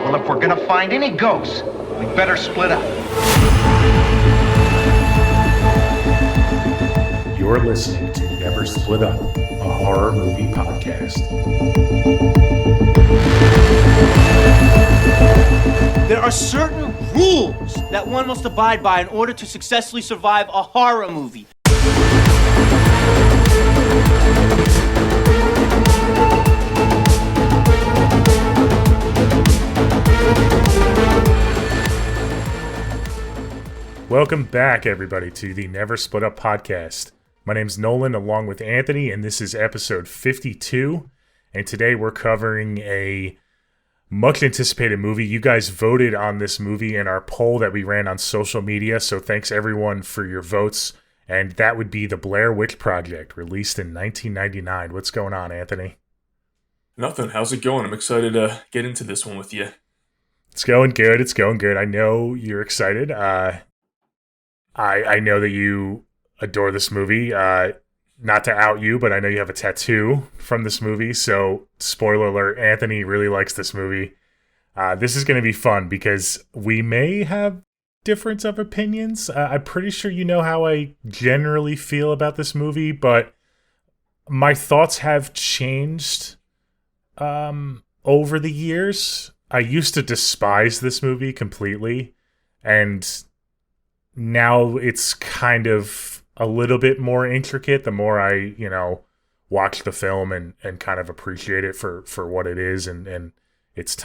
Well, if we're gonna find any ghosts, we better split up. You're listening to Never Split Up, a horror movie podcast. There are certain rules that one must abide by in order to successfully survive a horror movie. Welcome back, everybody, to the Never Split Up podcast. My name's Nolan, along with Anthony, and this is episode 52. And today we're covering a much-anticipated movie. You guys voted on this movie in our poll that we ran on social media, so thanks everyone for your votes. And that would be The Blair Witch Project, released in 1999. What's going on, Anthony? Nothing. How's it going? I'm excited to get into this one with you. It's going good. It's going good. I know you're excited. I know that you adore this movie. Not to out you, but I know you have a tattoo from this movie. So, spoiler alert, Anthony really likes this movie. This is going to be fun because we may have difference of opinions. I'm pretty sure you know how I generally feel about this movie, but my thoughts have changed over the years. I used to despise this movie completely, and now it's kind of a little bit more intricate the more I, watch the film and kind of appreciate it for what it is and its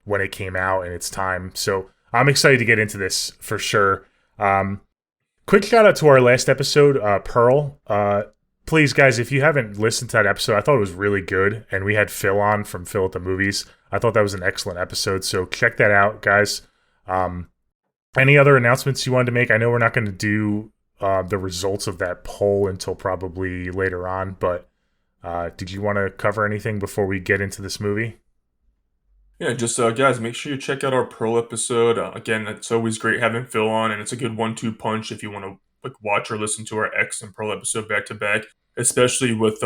when it came out and its time. So I'm excited to get into this for sure. Quick shout out to our last episode, Pearl. Please, guys, if you haven't listened to that episode, I thought it was really good. And we had Phil on from Phil at the Movies. I thought that was an excellent episode. So check that out, guys. Any other announcements you wanted to make? I know we're not going to do the results of that poll until probably later on, but did you want to cover anything before we get into this movie? Yeah, just guys, make sure you check out our Pearl episode. Again, it's always great having Phil on, and it's a good 1-2 punch if you want to watch or listen to our X and Pearl episode back to back, especially with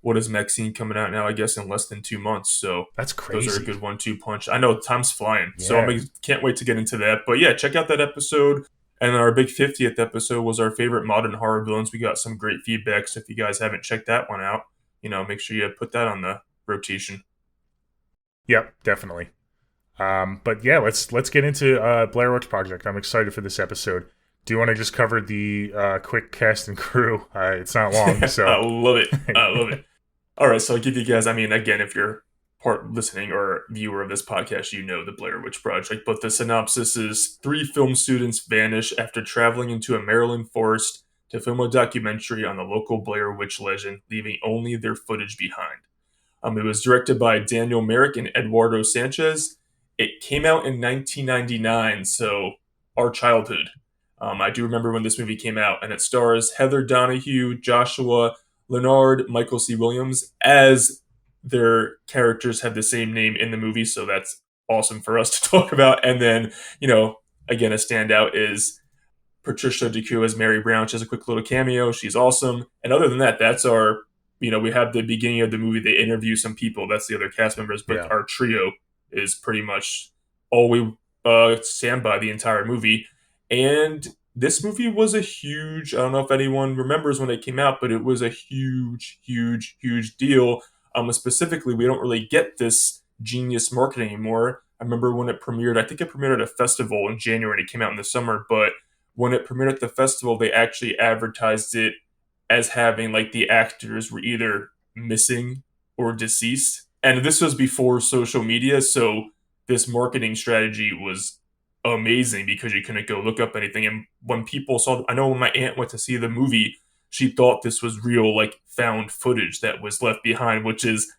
what is Maxine coming out now, I guess, in less than 2 months. So that's crazy. Those are a good 1-2 punch. I know time's flying, yeah. So I can't wait to get into that. But yeah, check out that episode. And then our big 50th episode was our favorite modern horror villains. We got some great feedback, so if you guys haven't checked that one out, make sure you put that on the rotation. Yep, definitely. But yeah, let's get into Blair Witch Project. I'm excited for this episode. Do you want to just cover the quick cast and crew? It's not long, so I love it. I love it. All right, so I'll give you guys. Again, if you're part listening or viewer of this podcast, you know the Blair Witch Project. But the synopsis is 3 film students vanish after traveling into a Maryland forest to film a documentary on the local Blair Witch legend, leaving only their footage behind. It was directed by Daniel Merrick and Eduardo Sanchez. It came out in 1999, so our childhood. I do remember when this movie came out, and it stars Heather Donahue, Joshua Leonard, Michael C. Williams, as their characters have the same name in the movie, so that's awesome for us to talk about. And then, again, a standout is Patricia DeCue as Mary Brown. She has a quick little cameo. She's awesome. And other than that, that's our, we have the beginning of the movie. They interview some people. That's the other cast members. But Our trio is pretty much all we stand by the entire movie. And this movie was a huge, I don't know if anyone remembers when it came out, but it was a huge, huge, huge deal. Specifically, we don't really get this genius marketing anymore. I remember when it premiered, I think it premiered at a festival in January and it came out in the summer, but when it premiered at the festival, they actually advertised it as having the actors were either missing or deceased. And this was before social media, so this marketing strategy was amazing because you couldn't go look up anything. And when people saw, I know when my aunt went to see the movie, she thought this was real, found footage that was left behind, which is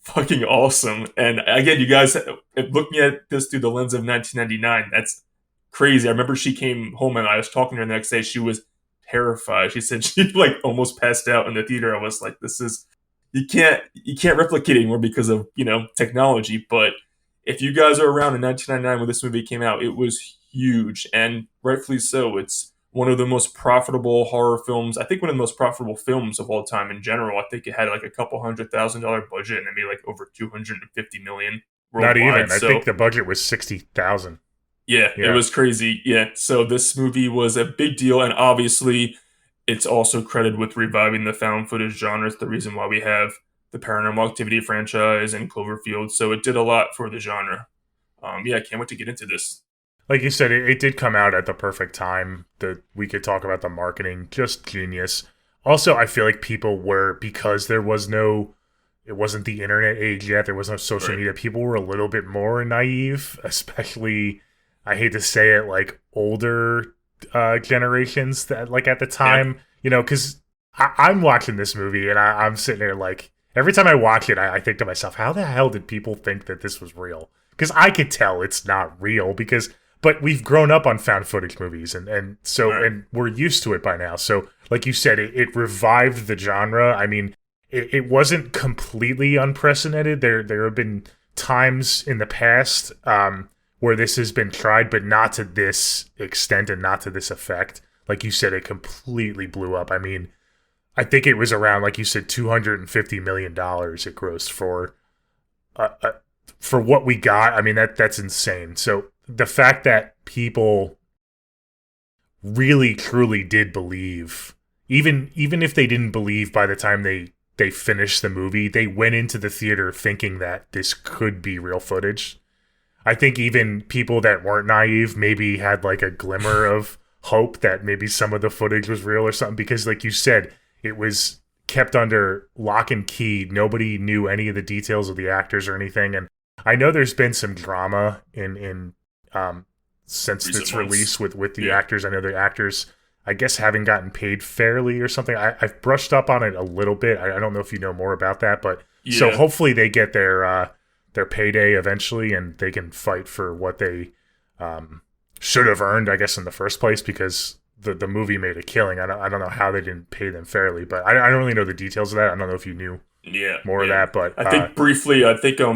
fucking awesome. And again, you guys, looking at this through the lens of 1999, that's crazy. I remember she came home and I was talking to her the next day. She was terrified. She said she almost passed out in the theater. I was like, this is, you can't replicate anymore because of, technology. But if you guys are around in 1999 when this movie came out, it was huge, and rightfully so. It's one of the most profitable horror films. I think one of the most profitable films of all time in general. I think it had a couple $100,000 budget, and it made over $250 million Not worldwide. even. I think the budget was 60,000. Yeah, it was crazy. Yeah, so this movie was a big deal, and obviously, it's also credited with reviving the found footage genre. It's the reason why we have the Paranormal Activity franchise and Cloverfield. So it did a lot for the genre. Yeah, I can't wait to get into this. Like you said, it did come out at the perfect time that we could talk about the marketing. Just genius. Also, I feel like people were, because there was no, it wasn't the internet age yet, there was no social media, people were a little bit more naive, especially, I hate to say it, like older generations that, like at the time, you know, because I'm watching this movie and I'm sitting there like, every time I watch it, I think to myself, how the hell did people think that this was real? Because I could tell it's not real, but we've grown up on found footage movies, and so and we're used to it by now. So, like you said, it revived the genre. I mean, it wasn't completely unprecedented. There have been times in the past where this has been tried, but not to this extent and not to this effect. Like you said, it completely blew up. I mean, I think it was around, like you said, $250 million it grossed for what we got. I mean, that's insane. So the fact that people really truly did believe, even if they didn't believe by the time they finished the movie, they went into the theater thinking that this could be real footage. I think even people that weren't naive maybe had like a glimmer of hope that maybe some of the footage was real or something, because like you said, it was kept under lock and key. Nobody knew any of the details of the actors or anything. And I know there's been some drama in since its release with the actors. I know the actors, I guess, haven't gotten paid fairly or something. I've brushed up on it a little bit. I don't know if you know more about that, but so hopefully they get their payday eventually and they can fight for what they should have earned, I guess, in the first place, because the movie made a killing. I don't know how they didn't pay them fairly, but I don't really know the details of that. I don't know if you knew more of that, but I think briefly,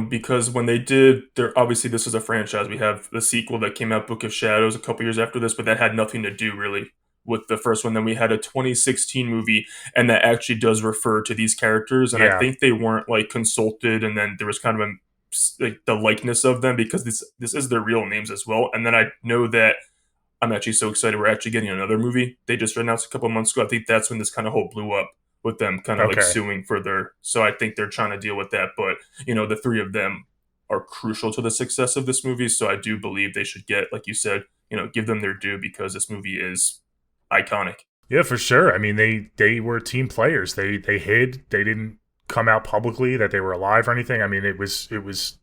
because when they did, there obviously this was a franchise. We have the sequel that came out, Book of Shadows, a couple years after this, but that had nothing to do really with the first one. Then we had a 2016 movie, and that actually does refer to these characters, and I think they weren't like consulted, and then there was kind of the likeness of them, because this is their real names as well. And then I know that I'm actually so excited we're actually getting another movie. They just announced a couple months ago. I think that's when this kind of whole blew up, with them kind of like suing for their, so I think they're trying to deal with that. But, you know, the three of them are crucial to the success of this movie. So I do believe they should get, like you said, you know, give them their due, because this movie is iconic. Yeah, for sure. I mean, they were team players. They hid. They didn't come out publicly that they were alive or anything. I mean, it was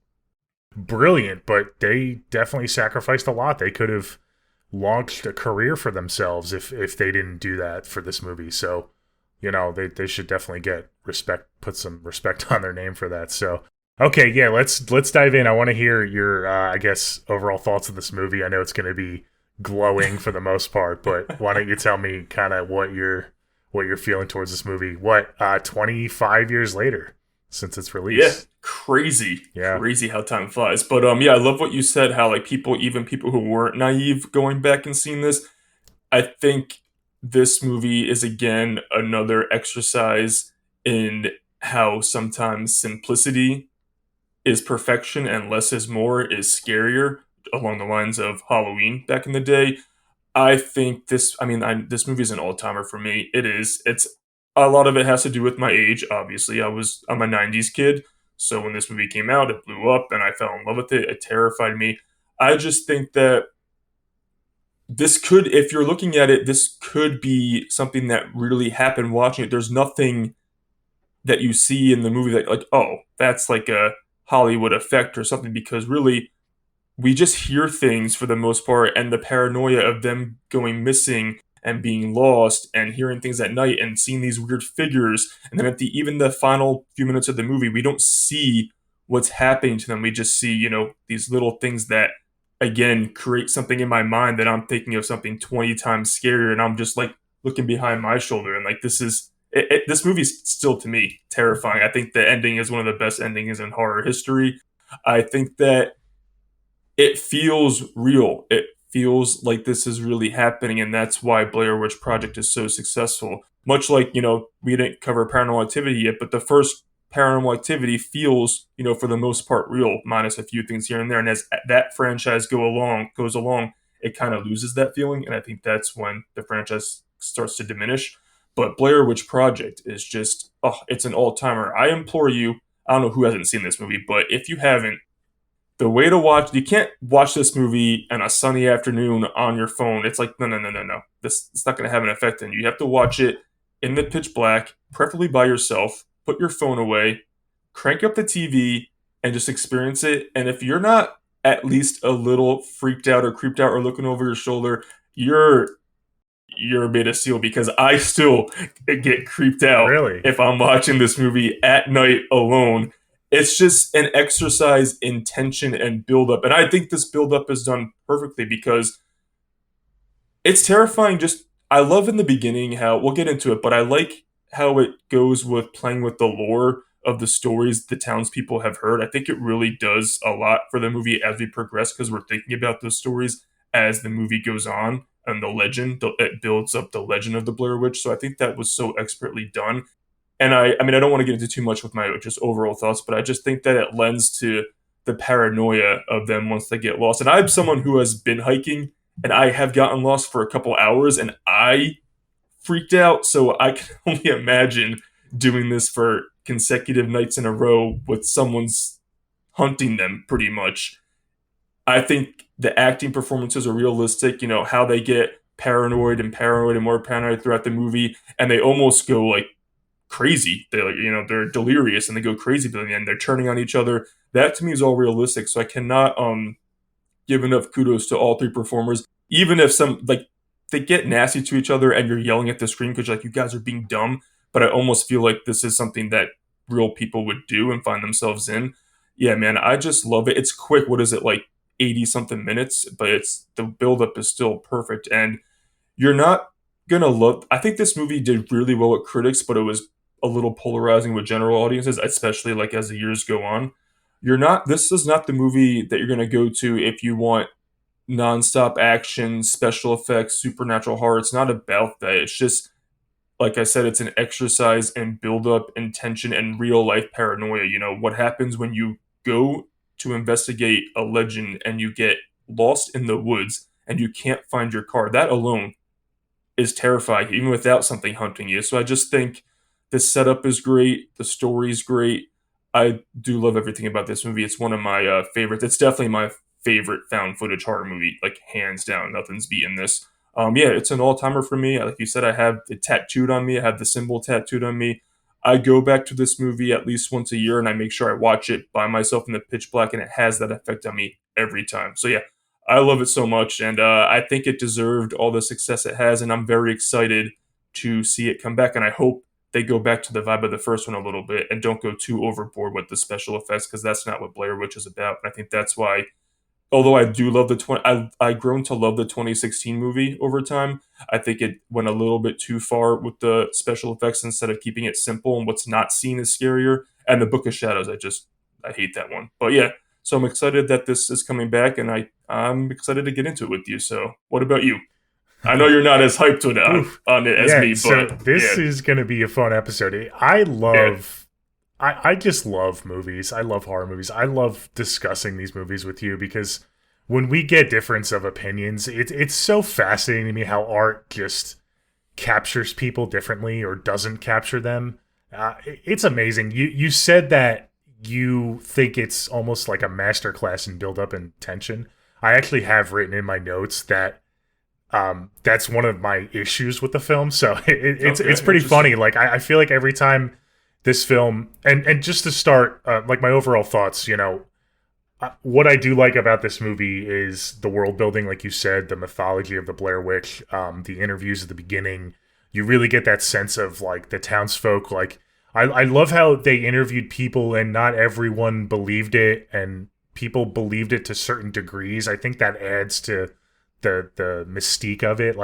brilliant, but they definitely sacrificed a lot. They could have launched a career for themselves if they didn't do that for this movie. So, you know, they should definitely get respect, put some respect on their name for that. So, okay, yeah, let's dive in. I want to hear your, I guess, overall thoughts of this movie. I know it's going to be glowing for the most part, but why don't you tell me kind of what you're feeling towards this movie? 25 years later since its release. Yeah, crazy how time flies. But yeah, I love what you said, how like people who weren't naive going back and seeing this. I think this movie is again another exercise in how sometimes simplicity is perfection and less is more is scarier, along the lines of Halloween back in the day. I think this movie is an all-timer for me. It's a lot of it has to do with my age. Obviously, I'm a 90s kid. So when this movie came out, it blew up and I fell in love with it. It terrified me. I just think that this could, if you're looking at it, this could be something that really happened watching it. There's nothing that you see in the movie that like, oh, that's like a Hollywood effect or something, because really we just hear things for the most part, and the paranoia of them going missing and being lost and hearing things at night and seeing these weird figures. And then at even the final few minutes of the movie, we don't see what's happening to them. We just see, you know, these little things that, again, create something in my mind that I'm thinking of something 20 times scarier. And I'm just like looking behind my shoulder. And like, this movie's still, to me, terrifying. I think the ending is one of the best endings in horror history. I think that it feels real. It feels like this is really happening, and that's why Blair Witch Project is so successful. Much like, you know, we didn't cover Paranormal Activity yet, but the first Paranormal Activity feels, for the most part real, minus a few things here and there. And as that franchise goes along, it kind of loses that feeling. And I think that's when the franchise starts to diminish. But Blair Witch Project is just, it's an all-timer. I implore you, I don't know who hasn't seen this movie, but if you haven't, the way to watch, you can't watch this movie on a sunny afternoon on your phone. It's like, no. It's not going to have an effect on you. You have to watch it in the pitch black, preferably by yourself. Put your phone away, crank up the TV, and just experience it. And if you're not at least a little freaked out or creeped out or looking over your shoulder, you're made of steel, because I still get creeped out Really? if I'm watching this movie at night alone. It's just an exercise in tension and build-up. And I think this build-up is done perfectly because it's terrifying. I love in the beginning how, we'll get into it, but I like how it goes with playing with the lore of the stories the townspeople have heard. I think it really does a lot for the movie as we progress, because we're thinking about those stories as the movie goes on, and the legend, it builds up the legend of the Blair Witch. So I think that was so expertly done. And I mean, I don't want to get into too much with my just overall thoughts, but I just think that it lends to the paranoia of them once they get lost. And I'm someone who has been hiking, and I have gotten lost for a couple hours, and I freaked out. So I can only imagine doing this for consecutive nights in a row with someone's hunting them, pretty much. I think the acting performances are realistic, how they get paranoid and more paranoid throughout the movie, and they almost go like crazy. They're delirious and they go crazy, but in the end they're turning on each other. That to me is all realistic. So I cannot give enough kudos to all three performers. Even if they get nasty to each other and you're yelling at the screen because you guys are being dumb, but I almost feel like this is something that real people would do and find themselves in. Yeah, man, I just love it. It's quick. What is it, like 80 something minutes? But the buildup is still perfect. And you're not gonna love, I think this movie did really well with critics, but it was a little polarizing with general audiences, especially as the years go on. This is not the movie that you're gonna go to if you want nonstop action, special effects, supernatural horror. It's not about that. It's just, like I said, it's an exercise in build-up and tension and real-life paranoia. What happens when you go to investigate a legend and you get lost in the woods and you can't find your car. That alone is terrifying, even without something hunting you. So I just think the setup is great. The story is great. I do love everything about this movie. It's one of my favorites. It's definitely my favorite found footage horror movie, hands down. Nothing's beating this. Yeah, it's an all-timer for me. Like you said, I have it tattooed on me. I have the symbol tattooed on me. I go back to this movie at least once a year, and I make sure I watch it by myself in the pitch black, and it has that effect on me every time. So yeah, I love it so much, and I think it deserved all the success it has, and I'm very excited to see it come back, and I hope they go back to the vibe of the first one a little bit and don't go too overboard with the special effects, because that's not what Blair Witch is about. And I think that's why, although I do love I've grown to love the 2016 movie over time. I think it went a little bit too far with the special effects instead of keeping it simple, and what's not seen is scarier. And the Book of Shadows, I hate that one. But yeah, so I'm excited that this is coming back, and I'm excited to get into it with you. So what about you? I know you're not as hyped on it as me, but this is going to be a fun episode. I just love movies. I love horror movies. I love discussing these movies with you, because when we get difference of opinions, it's so fascinating to me how art just captures people differently or doesn't capture them. It's amazing. You said that you think it's almost like a masterclass in build up and tension. I actually have written in my notes that that's one of my issues with the film. So it's pretty funny. I feel like every time this film, and just to start, my overall thoughts, what I do like about this movie is the world building, like you said, the mythology of the Blair Witch, the interviews at the beginning. You really get that sense of the townsfolk. I love how they interviewed people and not everyone believed it, and people believed it to certain degrees. I think that adds to the mystique of it.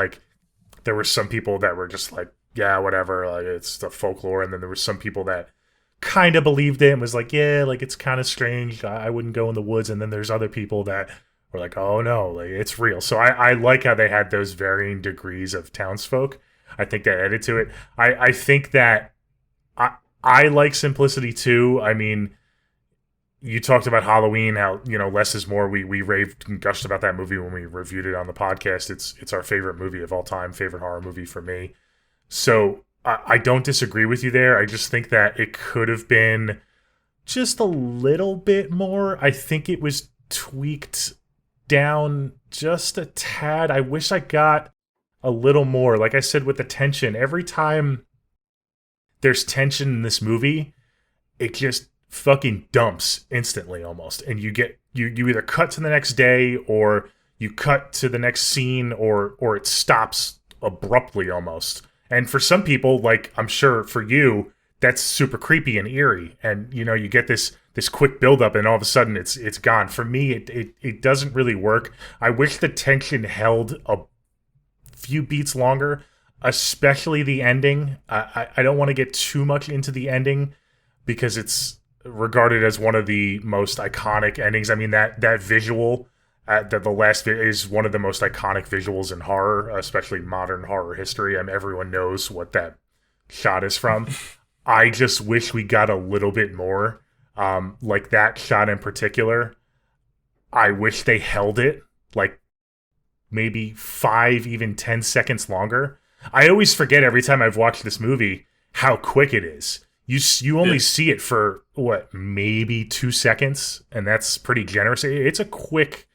There were some people that were just yeah, whatever, it's the folklore, and then there were some people that kind of believed it and was yeah, it's kind of strange, I wouldn't go in the woods, and then there's other people that were oh no, it's real. So I like how they had those varying degrees of townsfolk. I think that added to it. I think that I like simplicity too. I mean, you talked about Halloween, how, less is more. We raved and gushed about that movie when we reviewed it on the podcast. It's our favorite movie of all time, favorite horror movie for me. So I don't disagree with you there. I just think that it could have been just a little bit more. I think it was tweaked down just a tad. I wish I got a little more. Like I said, with the tension, every time there's tension in this movie, it just fucking dumps instantly almost. And you either cut to the next day, or you cut to the next scene, or it stops abruptly almost. And for some people, like I'm sure for you, that's super creepy and eerie. And you get this quick buildup, and all of a sudden it's gone. For me, it doesn't really work. I wish the tension held a few beats longer, especially the ending. I don't want to get too much into the ending because it's regarded as one of the most iconic endings. I mean, that visual, the last is one of the most iconic visuals in horror, especially modern horror history. I mean, everyone knows what that shot is from. I just wish we got a little bit more. Like that shot in particular, I wish they held it like maybe 5, even 10 seconds longer. I always forget every time I've watched this movie how quick it is. You only see it for maybe 2 seconds, and that's pretty generous. It's a quick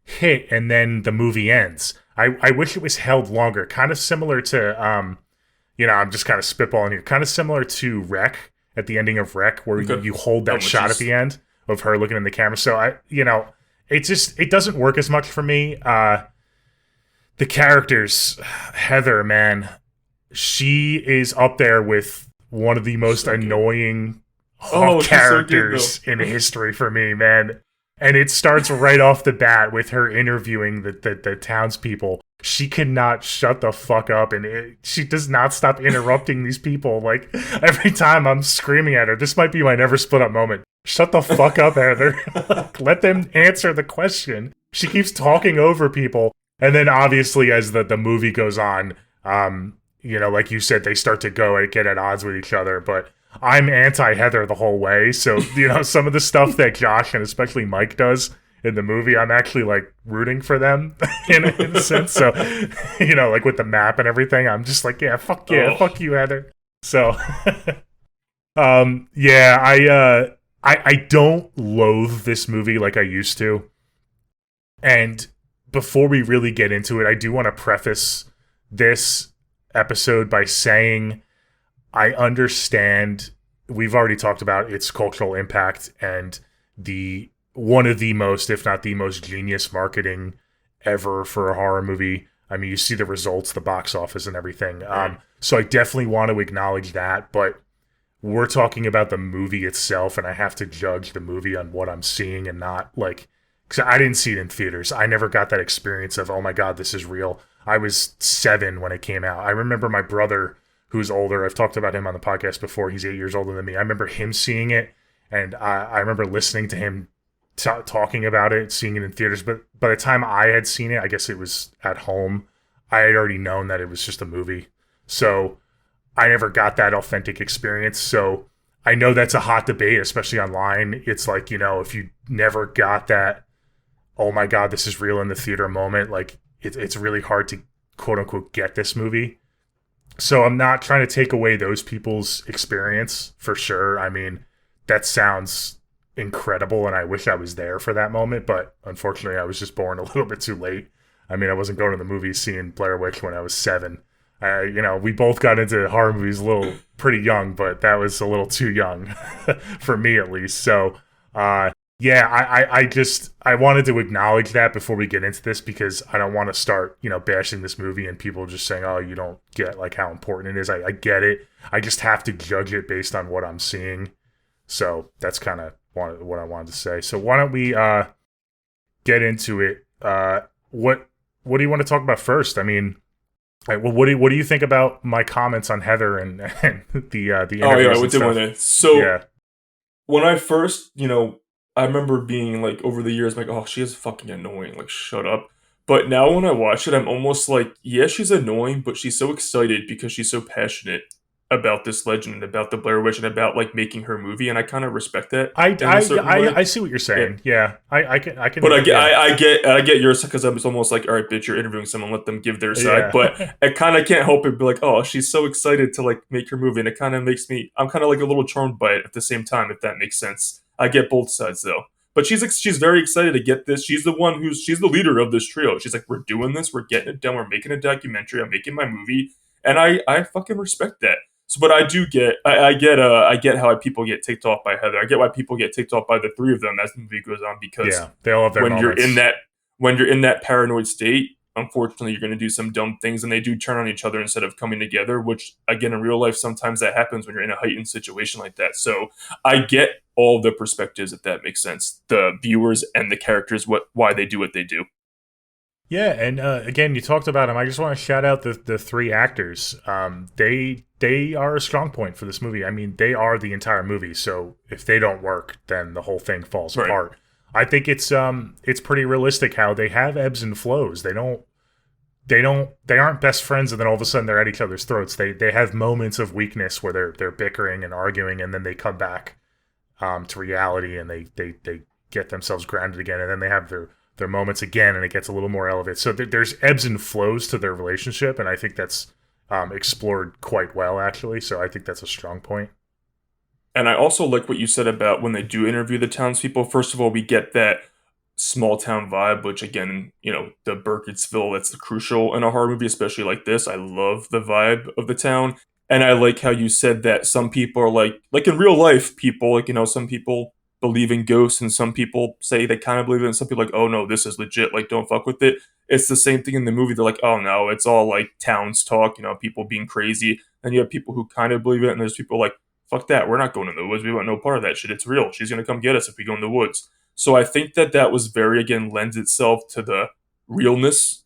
hit, and then the movie ends. I wish it was held longer, kind of similar to I'm just kind of spitballing here, kind of similar to Wreck, at the ending of Wreck, where you hold that shot at the end of her looking in the camera. So it doesn't work as much for me. The characters, Heather, man, she is up there with one of the most annoying characters in history for me, man. And it starts right off the bat with her interviewing the townspeople. She cannot shut the fuck up, and she does not stop interrupting these people. Like, every time I'm screaming at her, this might be my never split up moment. Shut the fuck up, Heather. Let them answer the question. She keeps talking over people. And then obviously as the movie goes on, like you said, they start to get at odds with each other. But I'm anti-Heather the whole way. So, some of the stuff that Josh and especially Mike does in the movie, I'm actually like rooting for them in a sense. So, like with the map and everything, I'm just like, fuck you, Heather. So, I don't loathe this movie like I used to. And before we really get into it, I do want to preface this episode by saying I understand we've already talked about its cultural impact and one of the most, if not the most genius marketing ever for a horror movie. I mean, you see the results, the box office and everything. So I definitely want to acknowledge that, but we're talking about the movie itself, and I have to judge the movie on what I'm seeing and not like, because I didn't see it in theaters. I never got that experience of, oh my God, this is real. I was 7 when it came out. I remember my brother, who's older, I've talked about him on the podcast before, he's 8 years older than me. I remember him seeing it, and I remember listening to him talking about it, seeing it in theaters. But by the time I had seen it, I guess it was at home, I had already known that it was just a movie. So I never got that authentic experience. So I know that's a hot debate, especially online. It's like, if you never got that, oh my God, this is real in the theater moment, like it's really hard to quote unquote get this movie. So I'm not trying to take away those people's experience for sure. I mean, that sounds incredible, and I wish I was there for that moment, but unfortunately I was just born a little bit too late. I mean, I wasn't going to the movies seeing Blair Witch when I was 7. We both got into horror movies pretty young, but that was a little too young for me at least. So, I wanted to acknowledge that before we get into this, because I don't want to start, bashing this movie and people just saying, oh, you don't get like how important it is. I get it. I just have to judge it based on what I'm seeing. So that's kind of what I wanted to say. So why don't we get into it? What do you want to talk about first? I mean, what do you think about my comments on Heather and the interviews? We did one there. So when I first, I remember being like, over the years, like, oh, she is fucking annoying, like, shut up. But now when I watch it, I'm almost like, yeah, she's annoying, but she's so excited because she's so passionate about this legend and about the Blair Witch and about like making her movie, and I kind of respect that. I, in a certain way. I see what you're saying. Yeah, I can. But Yeah. I get yours because it's almost like, all right, bitch, you're interviewing someone, let them give their side. Yeah. But I kind of can't help it be like, oh, she's so excited to like make her movie, and it kind of makes me, I'm kind of like a little charmed by it at the same time, if that makes sense. I get both sides though. But she's very excited to get this. She's the leader of this trio. She's like, we're doing this, we're getting it done, we're making a documentary, I'm making my movie, and I fucking respect that. So, but I do get, I get how people get ticked off by Heather. I get why people get ticked off by the three of them as the movie goes on, because Yeah, they all have their when moments. when you're in that paranoid state, unfortunately, you're going to do some dumb things, and they do turn on each other instead of coming together. Which, again, in real life, sometimes that happens when you're in a heightened situation like that. So, I get all the perspectives, if that makes sense. The viewers and the characters, why they do what they do. Yeah, and again, you talked about them. I just want to shout out the three actors. They are a strong point for this movie. I mean, they are the entire movie. So if they don't work, then the whole thing falls apart. I think it's pretty realistic how they have ebbs and flows. They aren't best friends and then all of a sudden they're at each other's throats. They have moments of weakness where they're bickering and arguing, and then they come back to reality and they get themselves grounded again, and then they have their moments again, and it gets a little more elevated. So there's ebbs and flows to their relationship, and I think that's explored quite well, actually. So I think that's a strong point. And I also like what you said about when they do interview the townspeople. First of all, we get that small town vibe, which again, the Burkittsville, that's crucial in a horror movie, especially like this. I love the vibe of the town. And I like how you said that some people are like in real life, people, some people believe in ghosts, and some people say they kind of believe it, and some people are like, oh no, this is legit, like don't fuck with it. It's the same thing in the movie. They're like, oh no, it's all like towns talk, people being crazy. And you have people who kind of believe it, and there's people like, fuck that, we're not going in the woods, we want no part of that shit, it's real, she's gonna come get us if we go in the woods. So I think that was very, again, lends itself to the realness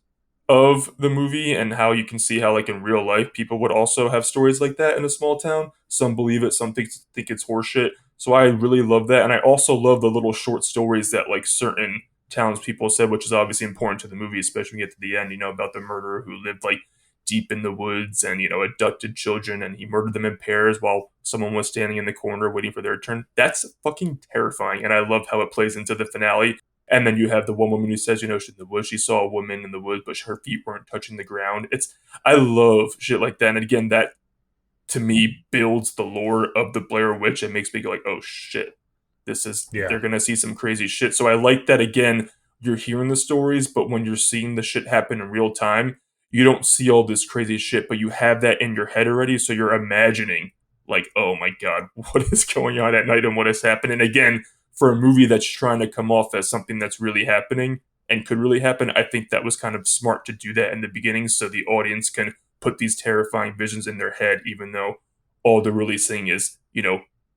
of the movie, and how you can see how, like, in real life, people would also have stories like that in a small town. Some believe it, some think it's horseshit. So I really love that, and I also love the little short stories that, like, certain townspeople said, which is obviously important to the movie, especially when you get to the end, about the murderer who lived, like, deep in the woods and, abducted children, and he murdered them in pairs while someone was standing in the corner waiting for their turn. That's fucking terrifying, and I love how it plays into the finale. And then you have the one woman who says, she's in the woods, she saw a woman in the woods, but her feet weren't touching the ground. I love shit like that. And again, that to me builds the lore of the Blair Witch and makes me go like, oh shit, they're going to see some crazy shit. So I like that, again, you're hearing the stories, but when you're seeing the shit happen in real time, you don't see all this crazy shit, but you have that in your head already. So you're imagining like, oh my God, what is going on at night and what is happening? Again, for a movie that's trying to come off as something that's really happening and could really happen, I think that was kind of smart to do that in the beginning, so the audience can put these terrifying visions in their head, even though all they're really seeing is,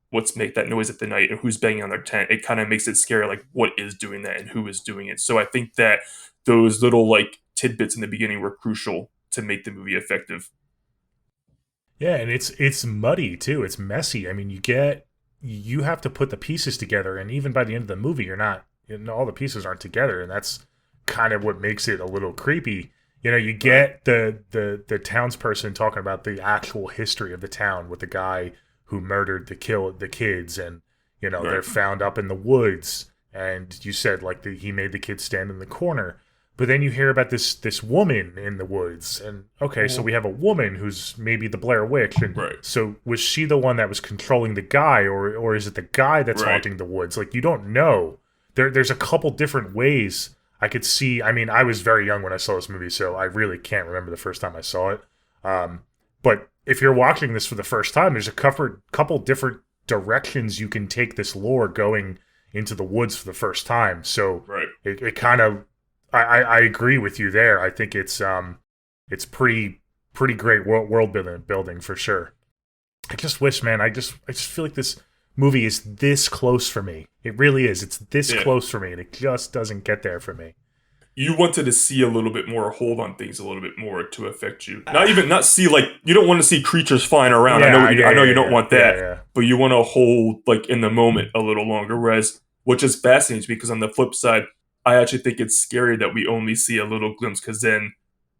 what's make that noise at the night and who's banging on their tent. It kind of makes it scary, like what is doing that and who is doing it. So I think that those little like tidbits in the beginning were crucial to make the movie effective. Yeah, and it's muddy too. It's messy. I mean, you have to put the pieces together, and even by the end of the movie, you're not, all the pieces aren't together, and that's kind of what makes it a little creepy. You get the townsperson talking about the actual history of the town with the guy who murdered the kids, and they're found up in the woods, and you said like he made the kids stand in the corner. But then you hear about this woman in the woods, and okay, so we have a woman who's maybe the Blair Witch, and so was she the one that was controlling the guy, or is it the guy that's haunting the woods? Like, you don't know. There's a couple different ways I could see. I mean, I was very young when I saw this movie, so I really can't remember the first time I saw it. But if you're watching this for the first time, there's a couple different directions you can take this lore going into the woods for the first time. So it kind of, I agree with you there. I think it's pretty great world building for sure. I just wish, man, I just feel like this movie is this close for me. It really is. It's this close for me, and it just doesn't get there for me. You wanted to see a little bit more, hold on things a little bit more to affect you. Not see, like, you don't want to see creatures flying around. I know you don't want that, but you want to hold like in the moment a little longer. Whereas, which is fascinating because on the flip side, I actually think it's scary that we only see a little glimpse, because then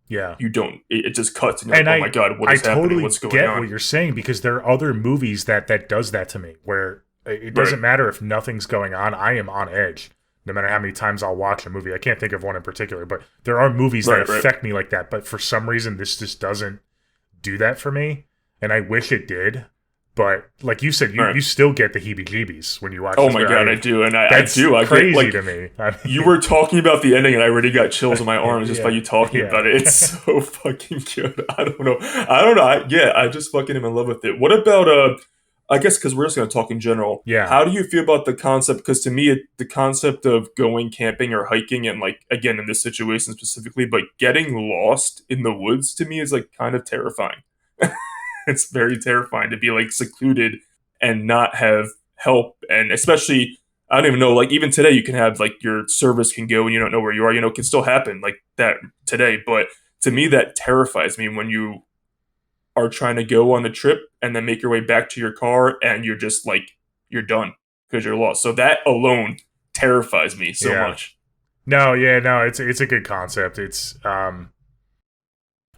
Yeah. you don't. It just cuts, and you're like, oh my god, what is happening? Totally What's going get on? what you're saying, because there are other movies that does that to me, where it doesn't matter if nothing's going on. I am on edge, no matter how many times I'll watch a movie. I can't think of one in particular, but there are movies that affect me like that. But for some reason, this just doesn't do that for me, and I wish it did. But like you said, you still get the heebie-jeebies when you watch. Oh my god, I do, and I that's do. I crazy get, like, to me. I mean, you were talking about the ending, and I already got chills in my arms just by you talking about it. It's so fucking good. I don't know. I just fucking am in love with it. What about I guess because we're just gonna talk in general. Yeah. How do you feel about the concept? Because to me, the concept of going camping or hiking, and like again in this situation specifically, but getting lost in the woods to me is like kind of terrifying. It's very terrifying to be like secluded and not have help, and especially I don't even know, like even today you can have like your service can go and you don't know where you are, it can still happen like that today. But to me that terrifies me when you are trying to go on the trip and then make your way back to your car and you're just like you're done because you're lost. So that alone terrifies me so much. No, it's a good concept. It's I'm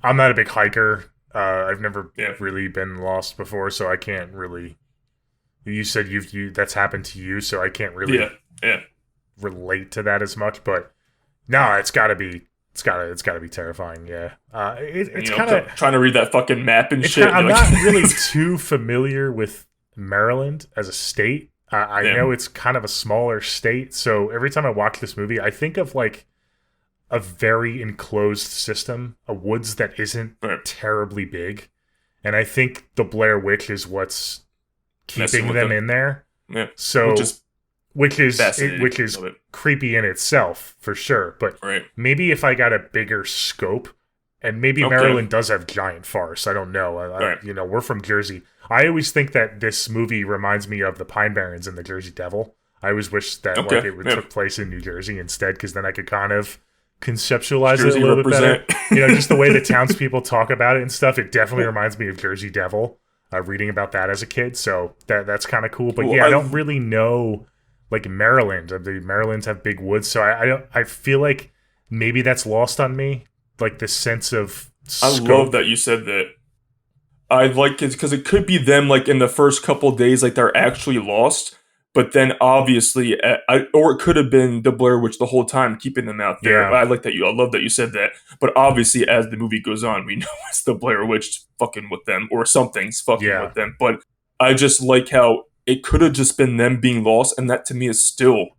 not a big hiker. I've never really been lost before, so I can't really. You said you that's happened to you, so I can't really relate to that as much. But no, it's got to be terrifying. Yeah, it's kind of trying to read that fucking map and shit. I'm not really too familiar with Maryland as a state. I know it's kind of a smaller state, so every time I watch this movie, I think of like a very enclosed system, a woods that isn't terribly big. And I think the Blair Witch is what's keeping them in there. Yeah. So, which is creepy in itself, for sure. But maybe if I got a bigger scope, and maybe Maryland does have giant forests. I don't know. We're from Jersey. I always think that this movie reminds me of the Pine Barrens and the Jersey Devil. I always wish that it took place in New Jersey instead, because then I could kind of conceptualize Jersey it a little bit better. Just the way the townspeople talk about it and stuff. It definitely reminds me of Jersey Devil. Reading about that as a kid, so that's kind of cool. But I don't really know like Maryland. The Marylands have big woods, so I feel like maybe that's lost on me. Like the sense of scope. I love that you said that. I like it because it could be them like in the first couple days, like they're actually lost. But then obviously, or it could have been the Blair Witch the whole time, keeping them out there. Yeah. I love that you said that. But obviously, as the movie goes on, we know it's the Blair Witch fucking with them, or something's fucking with them. But I just like how it could have just been them being lost, and that to me is still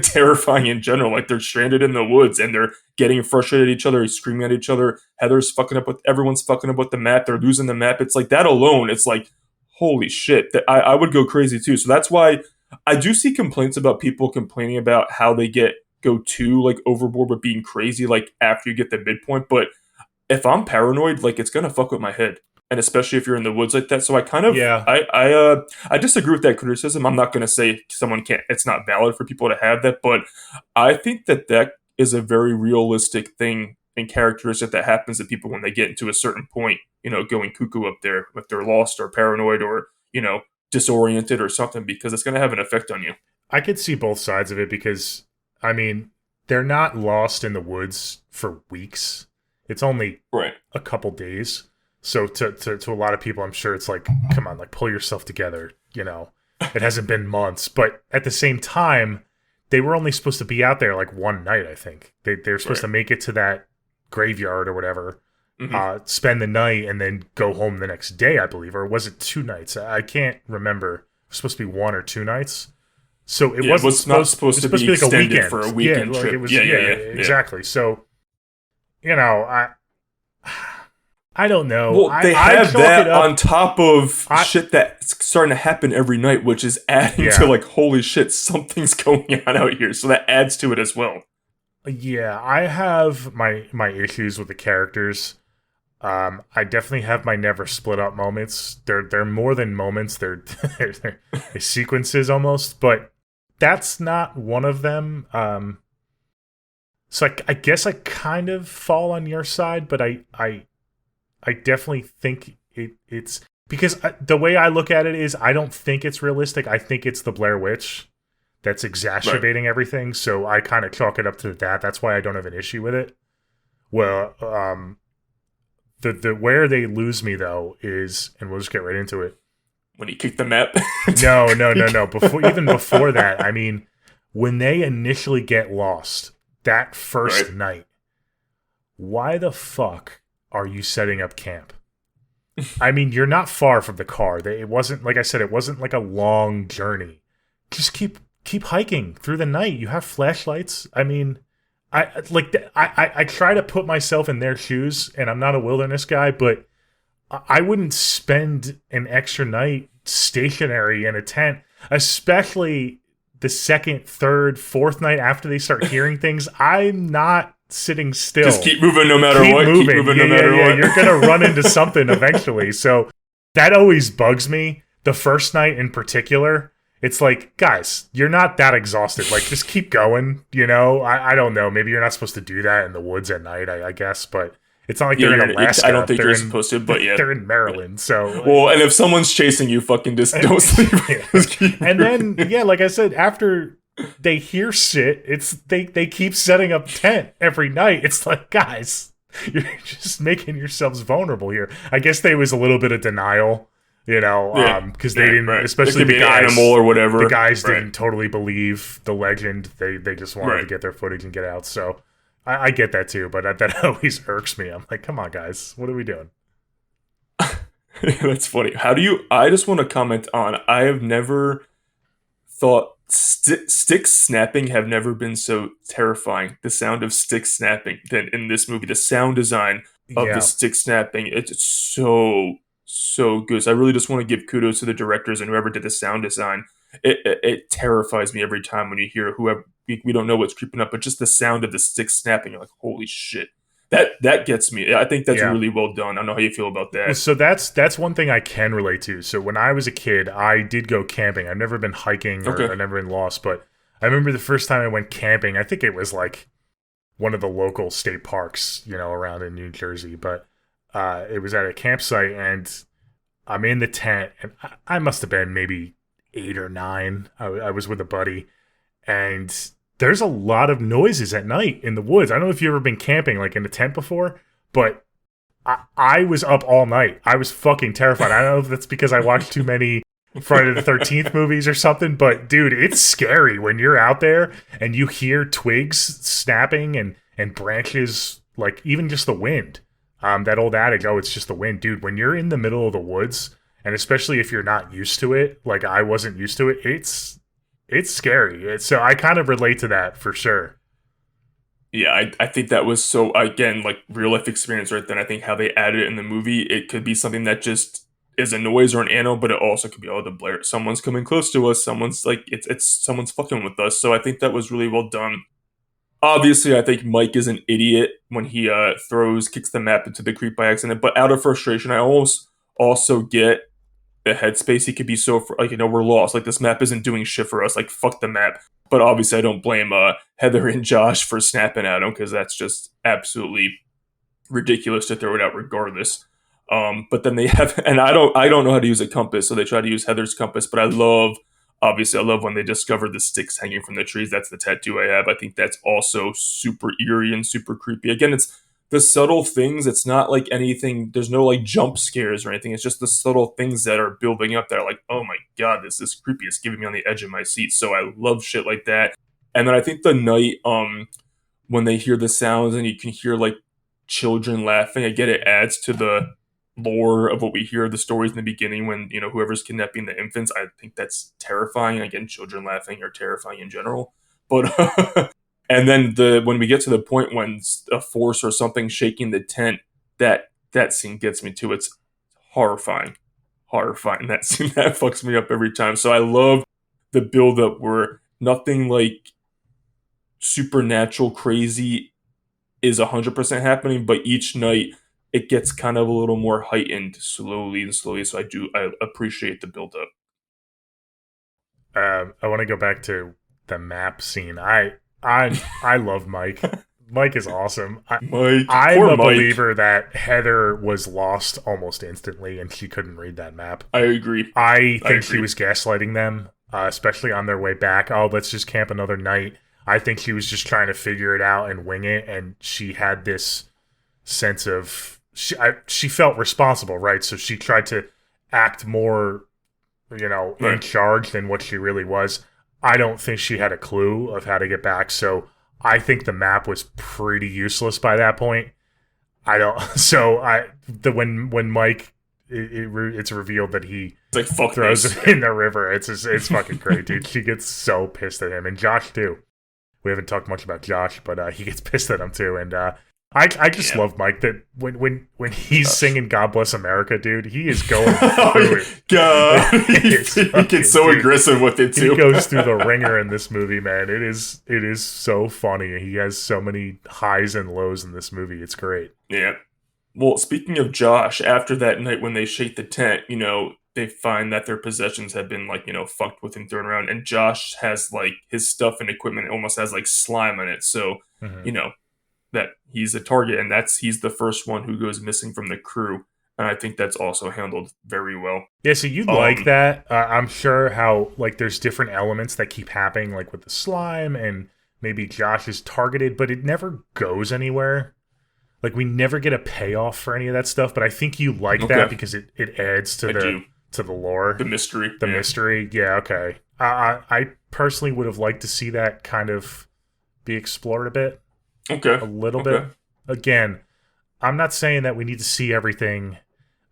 terrifying in general. Like they're stranded in the woods, and they're getting frustrated at each other, screaming at each other. Heather's fucking up with everyone's fucking up with the map. They're losing the map. It's like that alone. It's like, holy shit, that I would go crazy too. So that's why I do see complaints about people complaining about how they go too like overboard with being crazy like after you get the midpoint. But if I'm paranoid, like it's gonna fuck with my head, and especially if you're in the woods like that. So I kind of I disagree with that criticism. I'm not gonna say someone can't. It's not valid for people to have that, but I think that is a very realistic thing and characteristic that happens to people when they get into a certain point, going cuckoo up there, if they're lost or paranoid or, disoriented or something, because it's going to have an effect on you. I could see both sides of it because, I mean, they're not lost in the woods for weeks. It's only a couple days. So to a lot of people, I'm sure it's like, come on, like pull yourself together. It hasn't been months. But at the same time, they were only supposed to be out there like one night, I think. They were supposed to make it to that graveyard or whatever, spend the night, and then go home the next day, I believe. Or was it 2 nights? I can't remember. It was supposed to be 1 or 2 nights. So it wasn't not supposed to be like a weekend for a weekend trip. It was, exactly. So, I don't know. Well, they have that on top of shit that's starting to happen every night, which is adding to like, holy shit, something's going on out here. So that adds to it as well. Yeah, I have my issues with the characters. I definitely have my never split up moments. They're more than moments. They're sequences almost, but that's not one of them. So I guess I kind of fall on your side, but I definitely think it's because the way I look at it is I don't think it's realistic. I think it's the Blair Witch that's exacerbating everything. So I kind of chalk it up to that. That's why I don't have an issue with it. Well, the where they lose me though is, and we'll just get right into it. When he kicked the map. No. Even before that, I mean, when they initially get lost that first night, why the fuck are you setting up camp? I mean, you're not far from the car. It wasn't, like I said, it wasn't like a long journey. Just keep hiking through the night. You have flashlights. I mean, I try to put myself in their shoes, and I'm not a wilderness guy, but I wouldn't spend an extra night stationary in a tent, especially the second, third, fourth night after they start hearing things. I'm not sitting still. Just keep moving no matter what. Keep moving no matter what. You're going to run into something eventually. So that always bugs me. The first night in particular, it's like, guys, you're not that exhausted. Like, just keep going, you know? I don't know. Maybe you're not supposed to do that in the woods at night, I guess, but it's not like they're in Alaska. I don't think you're supposed to, but yeah. They're in Maryland, so... Well, and if someone's chasing you, fucking just don't sleep. And then, yeah, like I said, after they hear shit, they keep setting up tent every night. It's like, guys, you're just making yourselves vulnerable here. I guess there was a little bit of denial, you know, because they didn't, especially the guys, animal or whatever. The guys didn't totally believe the legend. They just wanted to get their footage and get out, so... I get that too, but that always irks me. I'm like, come on, guys, what are we doing? That's funny. I just want to comment on, I have never thought sticks snapping have never been so terrifying. The sound of sticks snapping than in this movie. The sound design of the stick snapping, it's so good. So I really just want to give kudos to the directors and whoever did the sound design. It terrifies me every time when you hear whoever, we don't know what's creeping up, but just the sound of the stick snapping, you're like, holy shit. That gets me. I think that's really well done. I don't know how you feel about that. So that's one thing I can relate to. So when I was a kid, I did go camping. I've never been hiking or I've never been lost, but I remember the first time I went camping, I think it was like one of the local state parks, you know, around in New Jersey, but it was at a campsite, and I'm in the tent, and I must have been maybe 8 or 9. I was with a buddy, and there's a lot of noises at night in the woods. I don't know if you've ever been camping like in a tent before, but I was up all night. I was fucking terrified. I don't know if that's because I watched too many Friday the 13th movies or something, but dude, it's scary when you're out there and you hear twigs snapping and branches, like even just the wind. That old adage, oh, it's just the wind. Dude, when you're in the middle of the woods, and especially if you're not used to it, like I wasn't used to it, it's scary. So I kind of relate to that for sure. Yeah, I think that was so, again, like real life experience right then. I think how they added it in the movie, it could be something that just is a noise or an animal, but it also could be, oh, the Blair, someone's coming close to us. Someone's like, it's someone's fucking with us. So I think that was really well done. Obviously, I think Mike is an idiot when he kicks the map into the creek by accident. But out of frustration, I almost also get the headspace. He could be so, like, you know, we're lost. Like, this map isn't doing shit for us. Like, fuck the map. But obviously, I don't blame Heather and Josh for snapping at him, because that's just absolutely ridiculous to throw it out regardless. But then they have, and I don't know how to use a compass, so they try to use Heather's compass. But I love when they discover the sticks hanging from the trees. That's the tattoo I have. I think that's also super eerie and super creepy. Again, it's the subtle things. It's not like anything. There's no like jump scares or anything. It's just the subtle things that are building up that are like, oh my god, this is creepy. It's giving me on the edge of my seat. So I love shit like that. And then I think the night when they hear the sounds and you can hear like children laughing, I get it adds to the lore of what we hear, the stories in the beginning when, you know, whoever's kidnapping the infants. I think that's terrifying. Again, children laughing are terrifying in general. But and then when we get to the point when a force or something shaking the tent, that scene gets me too. It's horrifying. That scene, that fucks me up every time. So I love the build up where nothing like supernatural crazy is 100% happening, but each night it gets kind of a little more heightened slowly. So I appreciate the build up. I want to go back to the map scene. I love Mike. Mike is awesome. I'm a believer that Heather was lost almost instantly and she couldn't read that map. I agree. I think she was gaslighting them, especially on their way back. Oh, let's just camp another night. I think she was just trying to figure it out and wing it, and she had this sense of she felt responsible, right? So she tried to act more, in charge than what she really was. I don't think she had a clue of how to get back. So I think the map was pretty useless by that point. I don't. So when Mike, it's revealed that he It's like, fuck throws this. it in the river. It's fucking great, dude. She gets so pissed at him, and Josh too. We haven't talked much about Josh, but he gets pissed at him too. And I just love Mike, that when he's singing "God Bless America," dude, he is going through it. God, he gets so aggressive with it too. He goes through the ringer in this movie, man. It is so funny. He has so many highs and lows in this movie. It's great. Yeah. Well, speaking of Josh, after that night when they shake the tent, they find that their possessions have been fucked with and thrown around, and Josh has like his stuff and equipment almost has like slime on it. So, that he's a target, and he's the first one who goes missing from the crew. And I think that's also handled very well. Yeah, so you like that. I'm sure how, like, there's different elements that keep happening, like with the slime, and maybe Josh is targeted, but it never goes anywhere. Like, we never get a payoff for any of that stuff, but I think you like that because it adds to the lore. The mystery. Mystery. Yeah, okay. I personally would have liked to see that kind of be explored a bit. Okay. A little bit. Again, I'm not saying that we need to see everything.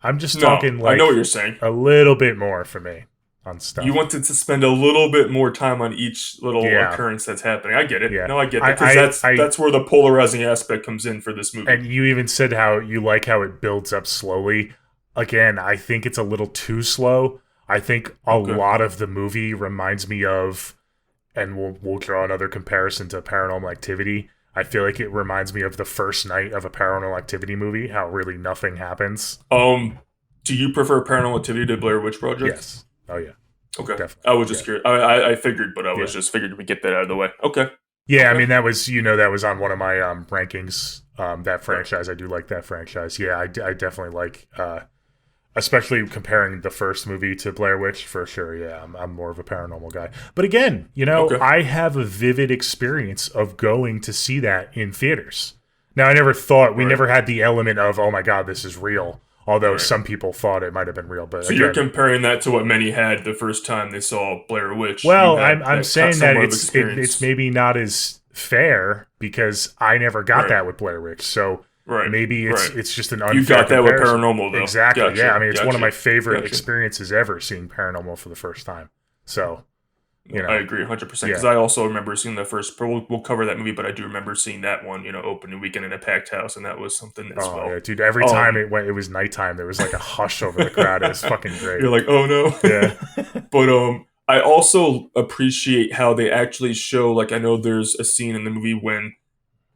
I'm just talking like I know what you're saying. A little bit more for me on stuff. You wanted to spend a little bit more time on each little occurrence that's happening. I get it. Yeah. No, I get it. Because that's where the polarizing aspect comes in for this movie. And you even said how you like how it builds up slowly. Again, I think it's a little too slow. I think a lot of the movie reminds me of, and we'll draw another comparison to Paranormal Activity. I feel like it reminds me of the first night of a Paranormal Activity movie, how really nothing happens. Do you prefer Paranormal Activity to Blair Witch Project? Yes. Oh, yeah. Okay. Definitely. I was just curious. I figured, but I was just figured we get that out of the way. Okay. Yeah, I mean, that was, that was on one of my rankings, that franchise. I do like that franchise. Yeah, I definitely like, especially comparing the first movie to Blair Witch, for sure. Yeah, I'm more of a paranormal guy. But again, I have a vivid experience of going to see that in theaters. Now, I never thought, we never had the element of, oh my God, this is real. Although some people thought it might have been real. But so you're comparing that to what many had the first time they saw Blair Witch. Well, I'm saying that it's maybe not as fair because I never got that with Blair Witch. So maybe it's just an unfair You got that comparison. with Paranormal, though. Exactly, Gotcha. yeah. I mean, it's one of my favorite experiences ever, seeing Paranormal for the first time. So, I agree 100%. Because I also remember seeing the first, we'll cover that movie, but I do remember seeing that one, opening weekend in a packed house, and that was something as well. Yeah, dude, every time it was nighttime, there was like a hush over the crowd. It was fucking great. You're like, oh no. Yeah. But I also appreciate how they actually show, like, I know there's a scene in the movie when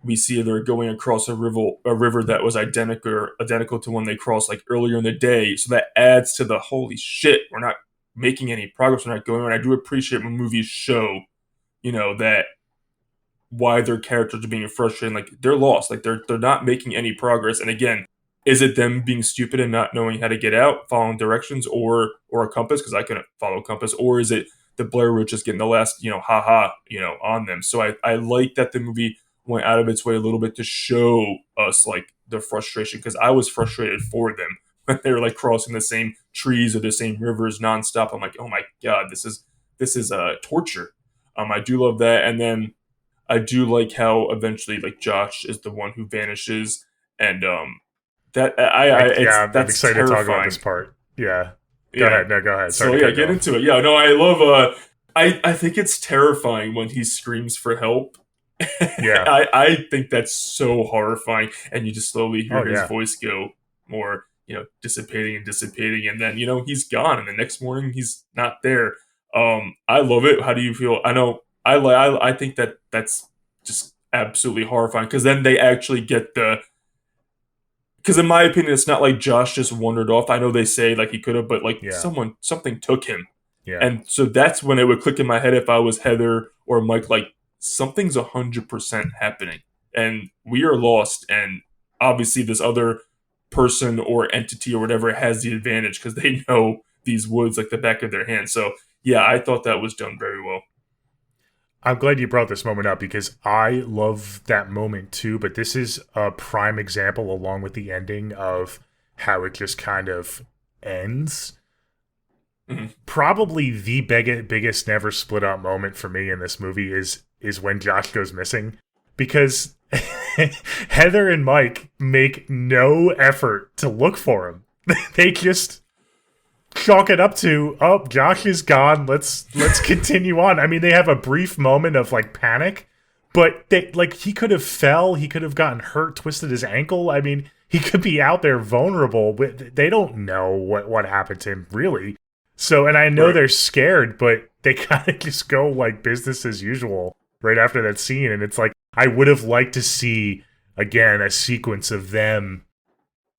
we see they're going across a river that was identical to one they crossed like earlier in the day. So that adds to the holy shit, we're not making any progress, we're not going. And I do appreciate when movies show, that why their characters are being frustrated, like they're lost, like they're not making any progress. And again, is it them being stupid and not knowing how to get out, following directions, or a compass? Because I couldn't follow a compass. Or is it the Blair Witch just getting the last, on them? So I like that the movie went out of its way a little bit to show us like the frustration, because I was frustrated for them when they were like crossing the same trees or the same rivers nonstop. I'm like, oh my God, this is torture. I do love that. And then I do like how eventually like Josh is the one who vanishes, and that's I'm excited terrifying. to talk about this part. Yeah. Go ahead. No, go ahead. Sorry, so get into it. Yeah, no, I love I think it's terrifying when he screams for help. Yeah. I think that's so horrifying, and you just slowly hear his voice go more, dissipating, and then, he's gone, and the next morning he's not there. I love it. How do you feel? I know I think that's just absolutely horrifying, because then they actually get because in my opinion, it's not like Josh just wandered off. I know they say like he could have, but like something took him. Yeah. And so that's when it would click in my head if I was Heather or Mike, like something's 100% happening and we are lost. And obviously this other person or entity or whatever has the advantage because they know these woods like the back of their hand. So yeah, I thought that was done very well. I'm glad you brought this moment up because I love that moment too, but this is a prime example along with the ending of how it just kind of ends. Mhm. Probably the biggest never split up moment for me in this movie is when Josh goes missing because Heather and Mike make no effort to look for him. They just chalk it up to, oh, Josh is gone. Let's continue on. I mean, they have a brief moment of like panic, but he could have fell, he could have gotten hurt, twisted his ankle. I mean, he could be out there vulnerable. They don't know what happened to him really. So, and I know Right. they're scared, but they kind of just go like business as usual right after that scene. And it's like, I would have liked to see again a sequence of them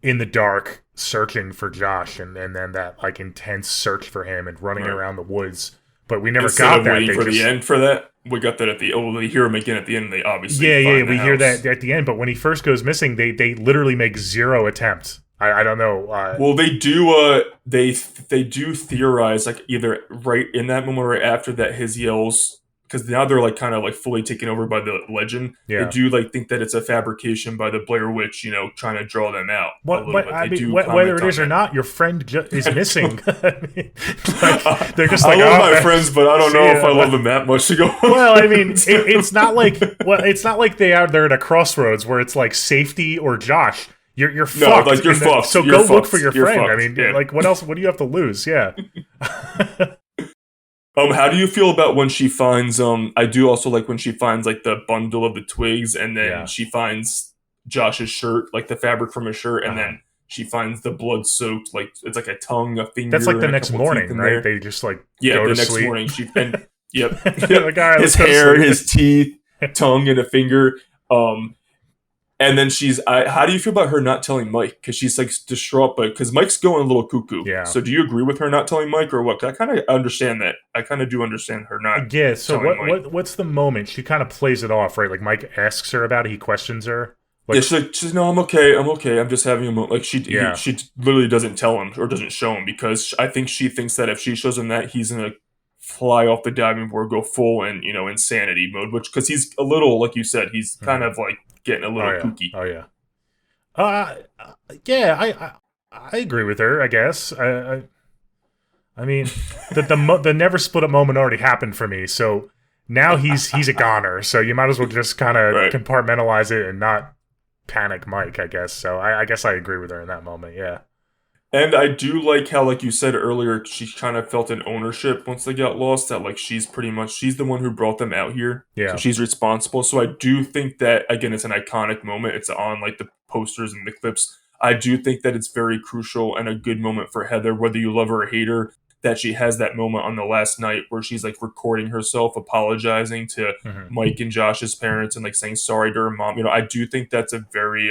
in the dark searching for Josh and then that like intense search for him and running Right. around the woods. But we never Instead got of that. waiting They for just, the end for that, we got that at the. Oh, we hear him again at the end. And they obviously yeah, find the we hear house. that at the end. But when he first goes missing, they literally make zero attempt. I don't know. Well, they do. They do theorize like either right in that moment or right after that his yells, because now they're like kind of like fully taken over by the legend. They Yeah. do like think that it's a fabrication by the Blair Witch, trying to draw them out a little But bit. I They mean, do whether comment it is on or that. not, your friend is missing. I mean, like, they're just like, I love oh, my friends, but I don't see know if ya. I love them that much to go. Well, I mean, it's not like they're at a crossroads where it's like safety or Josh. You're fucked. like, you're And then- fucked. So You're go look fucked. for your You're friend. I fucked. mean, Yeah. like what else? What do you have to lose? Yeah. How do you feel about when she finds I do also like when she finds like the bundle of the twigs and then Yeah. she finds Josh's shirt, like the fabric from his shirt, and Uh-huh. then she finds the blood soaked, like it's like a tongue, a finger. That's like the and a next couple morning, teeth in right? there. They just like Yeah, go the to next sleep. morning yep. Like, all right, His let's go to hair, sleep. his teeth, tongue, and a finger. And then how do you feel about her not telling Mike? Because she's like distraught, but because Mike's going a little cuckoo. Yeah. So do you agree with her not telling Mike or what? 'Cause I kind of understand that. I kind of do understand her not. Yeah. So telling Mike. what's the moment? She kind of plays it off, right? Like Mike asks her about it. He questions her. Like, Yeah, she's no, I'm okay. I'm just having a moment. Like Yeah. she literally doesn't tell him or doesn't show him because I think she thinks that if she shows him that, he's gonna fly off the diving board, go full in insanity mode. Which because he's a little like you said, he's kind of like getting a little kooky. Oh yeah. Yeah. I agree with her. I guess. I mean, the never split up moment already happened for me. So now he's a goner. So you might as well just kind of Right. compartmentalize it and not panic Mike, I guess. So I guess I agree with her in that moment. Yeah. And I do like how, like you said earlier, she kind of felt an ownership once they got lost. That like she's the one who brought them out here. Yeah. So she's responsible. So I do think that again, it's an iconic moment. It's on like the posters and the clips. I do think that it's very crucial and a good moment for Heather, whether you love her or hate her. That she has that moment on the last night where she's like recording herself, apologizing to Mhm. Mike and Josh's parents and like saying sorry to her mom. I do think that's a very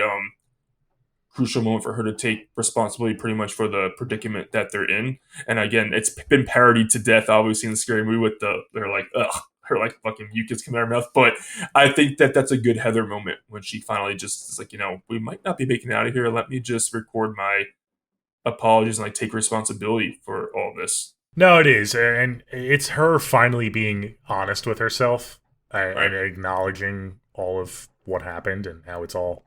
crucial moment for her to take responsibility pretty much for the predicament that they're in. And again, it's been parodied to death, obviously, in the Scary Movie with they're like, ugh, her like fucking mucus coming out of her mouth. But I think that that's a good Heather moment when she finally just is like, we might not be making it out of here. Let me just record my apologies and like take responsibility for all this. No, it is, and it's her finally being honest with herself and acknowledging all of what happened and how it's all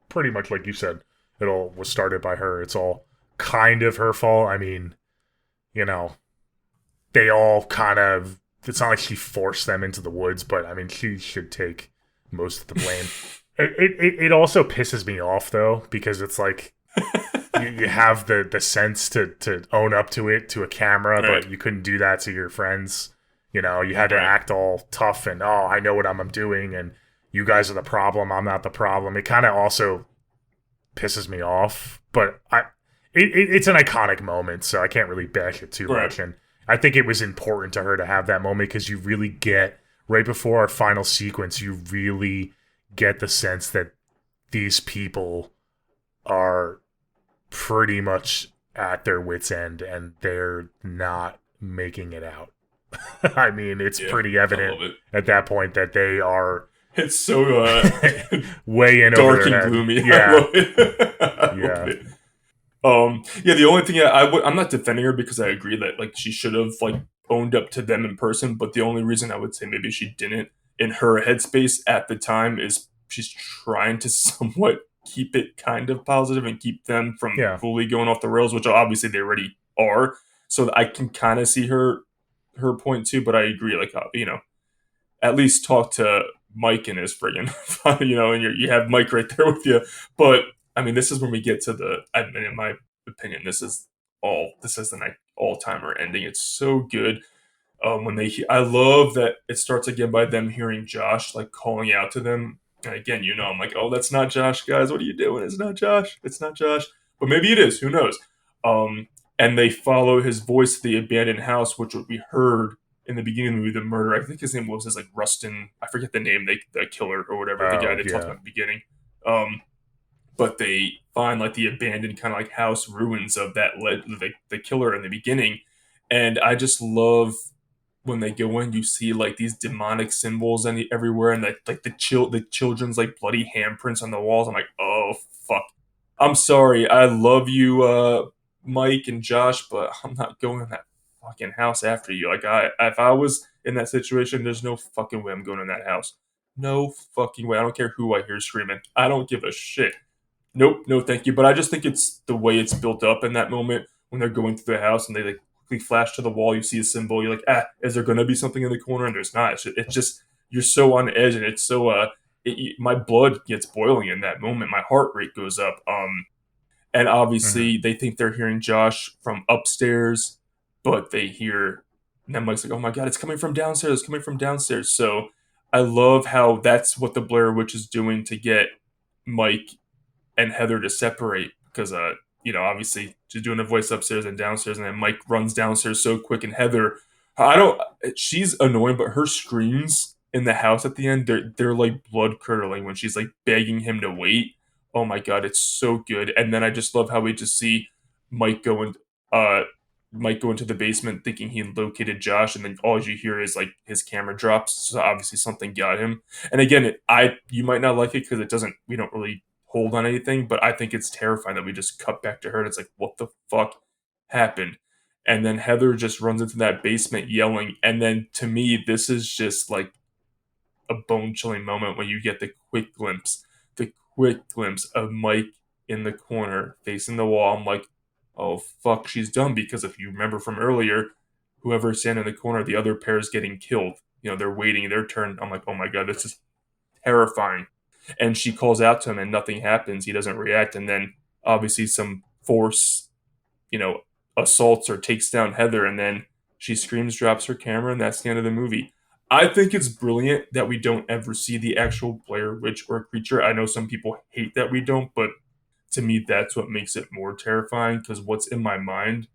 pretty much like you said. It all was started by her. It's all kind of her fault. I mean, they all kind of. It's not like she forced them into the woods, but I mean, she should take most of the blame. It also pisses me off though because it's like. You have the sense to own up to it to a camera, but you couldn't do that to your friends. You had to act all tough and I know what I'm doing, and you guys are the problem. I'm not the problem. It kind of also pisses me off, but it's an iconic moment, so I can't really bash it too much. And I think it was important to her to have that moment because you really get right before our final sequence. You really get the sense that these people are pretty much at their wits' end and they're not making it out. I mean, it's pretty evident at that point that they are. It's so way in dark over their and head. gloomy. Yeah, I love it. I love it. The only thing I'm not defending her because I agree that like she should have like owned up to them in person, but the only reason I would say maybe she didn't in her headspace at the time is she's trying to somewhat keep it kind of positive and keep them from Yeah. fully going off the rails, which obviously they already are. So I can kind of see her point too, but I agree. Like, at least talk to Mike and his friggin', and you have Mike right there with you. But I mean, this is when we get to in my opinion, this is the all timer ending. It's so good. I love that it starts again by them hearing Josh like calling out to them. And again, I'm like, oh, that's not Josh, guys. What are you doing? It's not Josh. It's not Josh. But maybe it is. Who knows? And they follow his voice to the abandoned house, which we heard in the beginning of the movie, the murder. I think his name was like Rustin. I forget the name. The killer or whatever. The guy they talked about in the beginning. But they find like the abandoned kind of like house ruins of the killer in the beginning, and I just love when they go in, you see like these demonic symbols everywhere, and like the children's like bloody handprints on the walls. I'm like, oh fuck, I'm sorry, I love you, Mike and Josh, but I'm not going in that fucking house after you. Like if I was in that situation, there's no fucking way I'm going in that house. No fucking way. I don't care who I hear screaming. I don't give a shit. Nope, no thank you. But I just think it's the way it's built up in that moment when they're going through the house and they like quickly flash to the wall. You see a symbol. You're like, is there going to be something in the corner? And there's not. It's just you're so on edge, and it's so my blood gets boiling in that moment. My heart rate goes up. And obviously they think they're hearing Josh from upstairs, but they hear. And then Mike's like, oh my god, it's coming from downstairs. It's coming from downstairs. So I love how that's what the Blair Witch is doing to get Mike and Heather to separate, because obviously she's doing a voice upstairs and downstairs, and then Mike runs downstairs so quick, and Heather, she's annoying, but her screams in the house at the end, they're like blood curdling when she's like begging him to wait. Oh my god, it's so good. And then I just love how we just see Mike go into the basement thinking he located Josh, and then all you hear is like his camera drops. So obviously something got him. And again, you might not like it because we don't really hold on anything, but I think it's terrifying that we just cut back to her and it's like, what the fuck happened? And then Heather just runs into that basement yelling. And then to me, this is just like a bone-chilling moment when you get the quick glimpse of Mike in the corner facing the wall. I'm like, oh fuck, she's done, because if you remember from earlier, whoever's standing in the corner, the other pair is getting killed. They're waiting their turn. I'm like, oh my god, this is terrifying. And she calls out to him and nothing happens. He doesn't react. And then obviously some force, assaults or takes down Heather. And then she screams, drops her camera, and that's the end of the movie. I think it's brilliant that we don't ever see the actual Blair Witch or creature. I know some people hate that we don't, but to me, that's what makes it more terrifying, because what's in my mind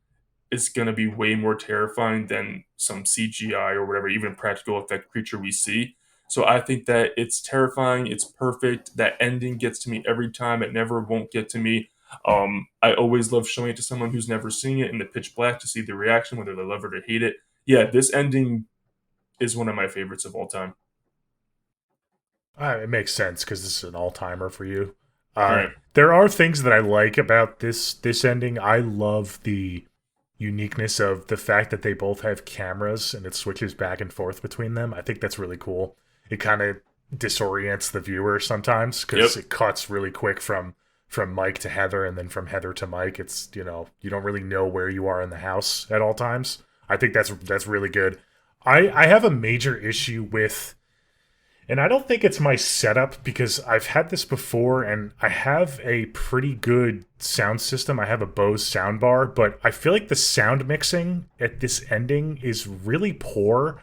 is going to be way more terrifying than some CGI or whatever, even practical effect creature we see. So I think that it's terrifying. It's perfect. That ending gets to me every time. It never won't get to me. I always love showing it to someone who's never seen it in the pitch black to see the reaction, whether they love it or hate it. Yeah, this ending is one of my favorites of all time. It makes sense because this is an all-timer for you. Right. There are things that I like about this ending. I love the uniqueness of the fact that they both have cameras and it switches back and forth between them. I think that's really cool. It kind of disorients the viewer sometimes because it cuts really quick from Mike to Heather and then from Heather to Mike. It's, you don't really know where you are in the house at all times. I think that's really good. I have a major issue with, and I don't think it's my setup because I've had this before and I have a pretty good sound system. I have a Bose soundbar, but I feel like the sound mixing at this ending is really poor.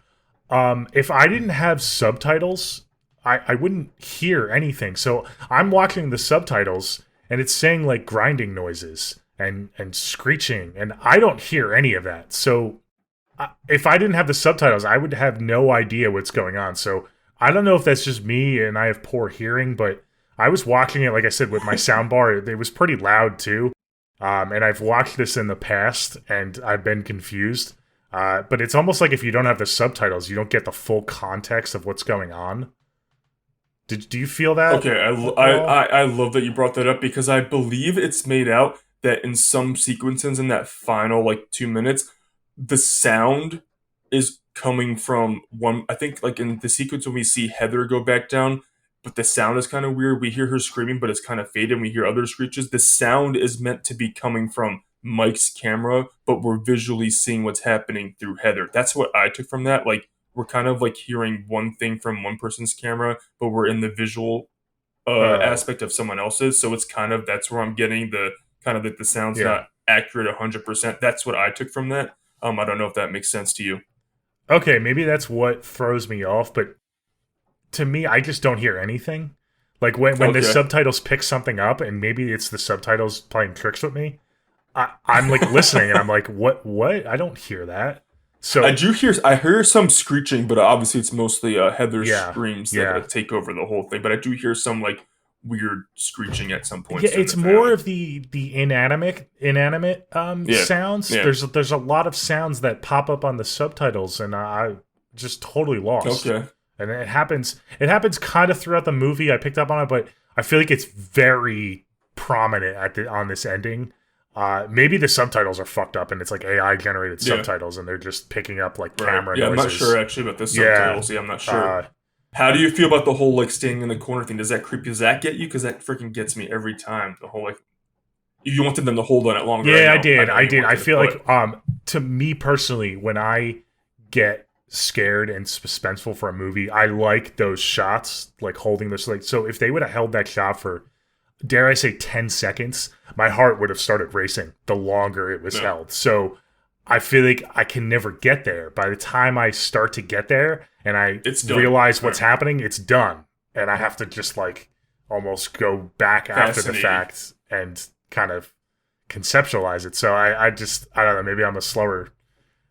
If I didn't have subtitles, I wouldn't hear anything. So I'm watching the subtitles and it's saying like grinding noises and screeching, and I don't hear any of that. So if I didn't have the subtitles, I would have no idea what's going on. So I don't know if that's just me and I have poor hearing, but I was watching it, like I said, with my soundbar. It was pretty loud too. And I've watched this in the past and I've been confused. But it's almost like if you don't have the subtitles, you don't get the full context of what's going on. Do you feel that? Okay, I love that you brought that up because I believe it's made out that in some sequences in that final 2 minutes, the sound is coming from one. I think like in the sequence when we see Heather go back down, but the sound is kind of weird. We hear her screaming, but it's kind of faded. And we hear other screeches. The sound is meant to be coming from Mike's camera, but we're visually seeing what's happening through Heather. That's what I took from that. Like we're kind of like hearing one thing from one person's camera, but we're in the visual aspect of someone else's. So it's kind of, that's where I'm getting the kind of that the sound's not accurate 100%. That's what I took from that. I don't know if that makes sense to you. Okay, maybe that's what throws me off, but to me, I just don't hear anything. Like when the subtitles pick something up, and maybe it's the subtitles playing tricks with me, I'm like listening, and I'm like, what? I don't hear that. So I hear some screeching, but obviously it's mostly Heather's screams that take over the whole thing. But I do hear some like weird screeching at some point. Yeah, it's more of the inanimate sounds. Yeah. There's a lot of sounds that pop up on the subtitles, and I just totally lost. Okay. And it happens kind of throughout the movie. I picked up on it, but I feel like it's very prominent on this ending. Maybe the subtitles are fucked up and it's like AI generated subtitles and they're just picking up like camera noises. I'm not sure actually about the subtitles. I'm not sure. How do you feel about the whole like staying in the corner thing? Does that get you? Because that freaking gets me every time. The whole like you wanted them to hold on it longer. Yeah, I did. I feel like to me personally, when I get scared and suspenseful for a movie, I like those shots, like holding this. Like, so if they would have held that shot for, dare I say, 10 seconds, my heart would have started racing the longer it was held. So I feel like I can never get there. By the time I start to get there and I realize what's happening, it's done. And I have to just like almost go back after the fact and kind of conceptualize it. So I don't know, maybe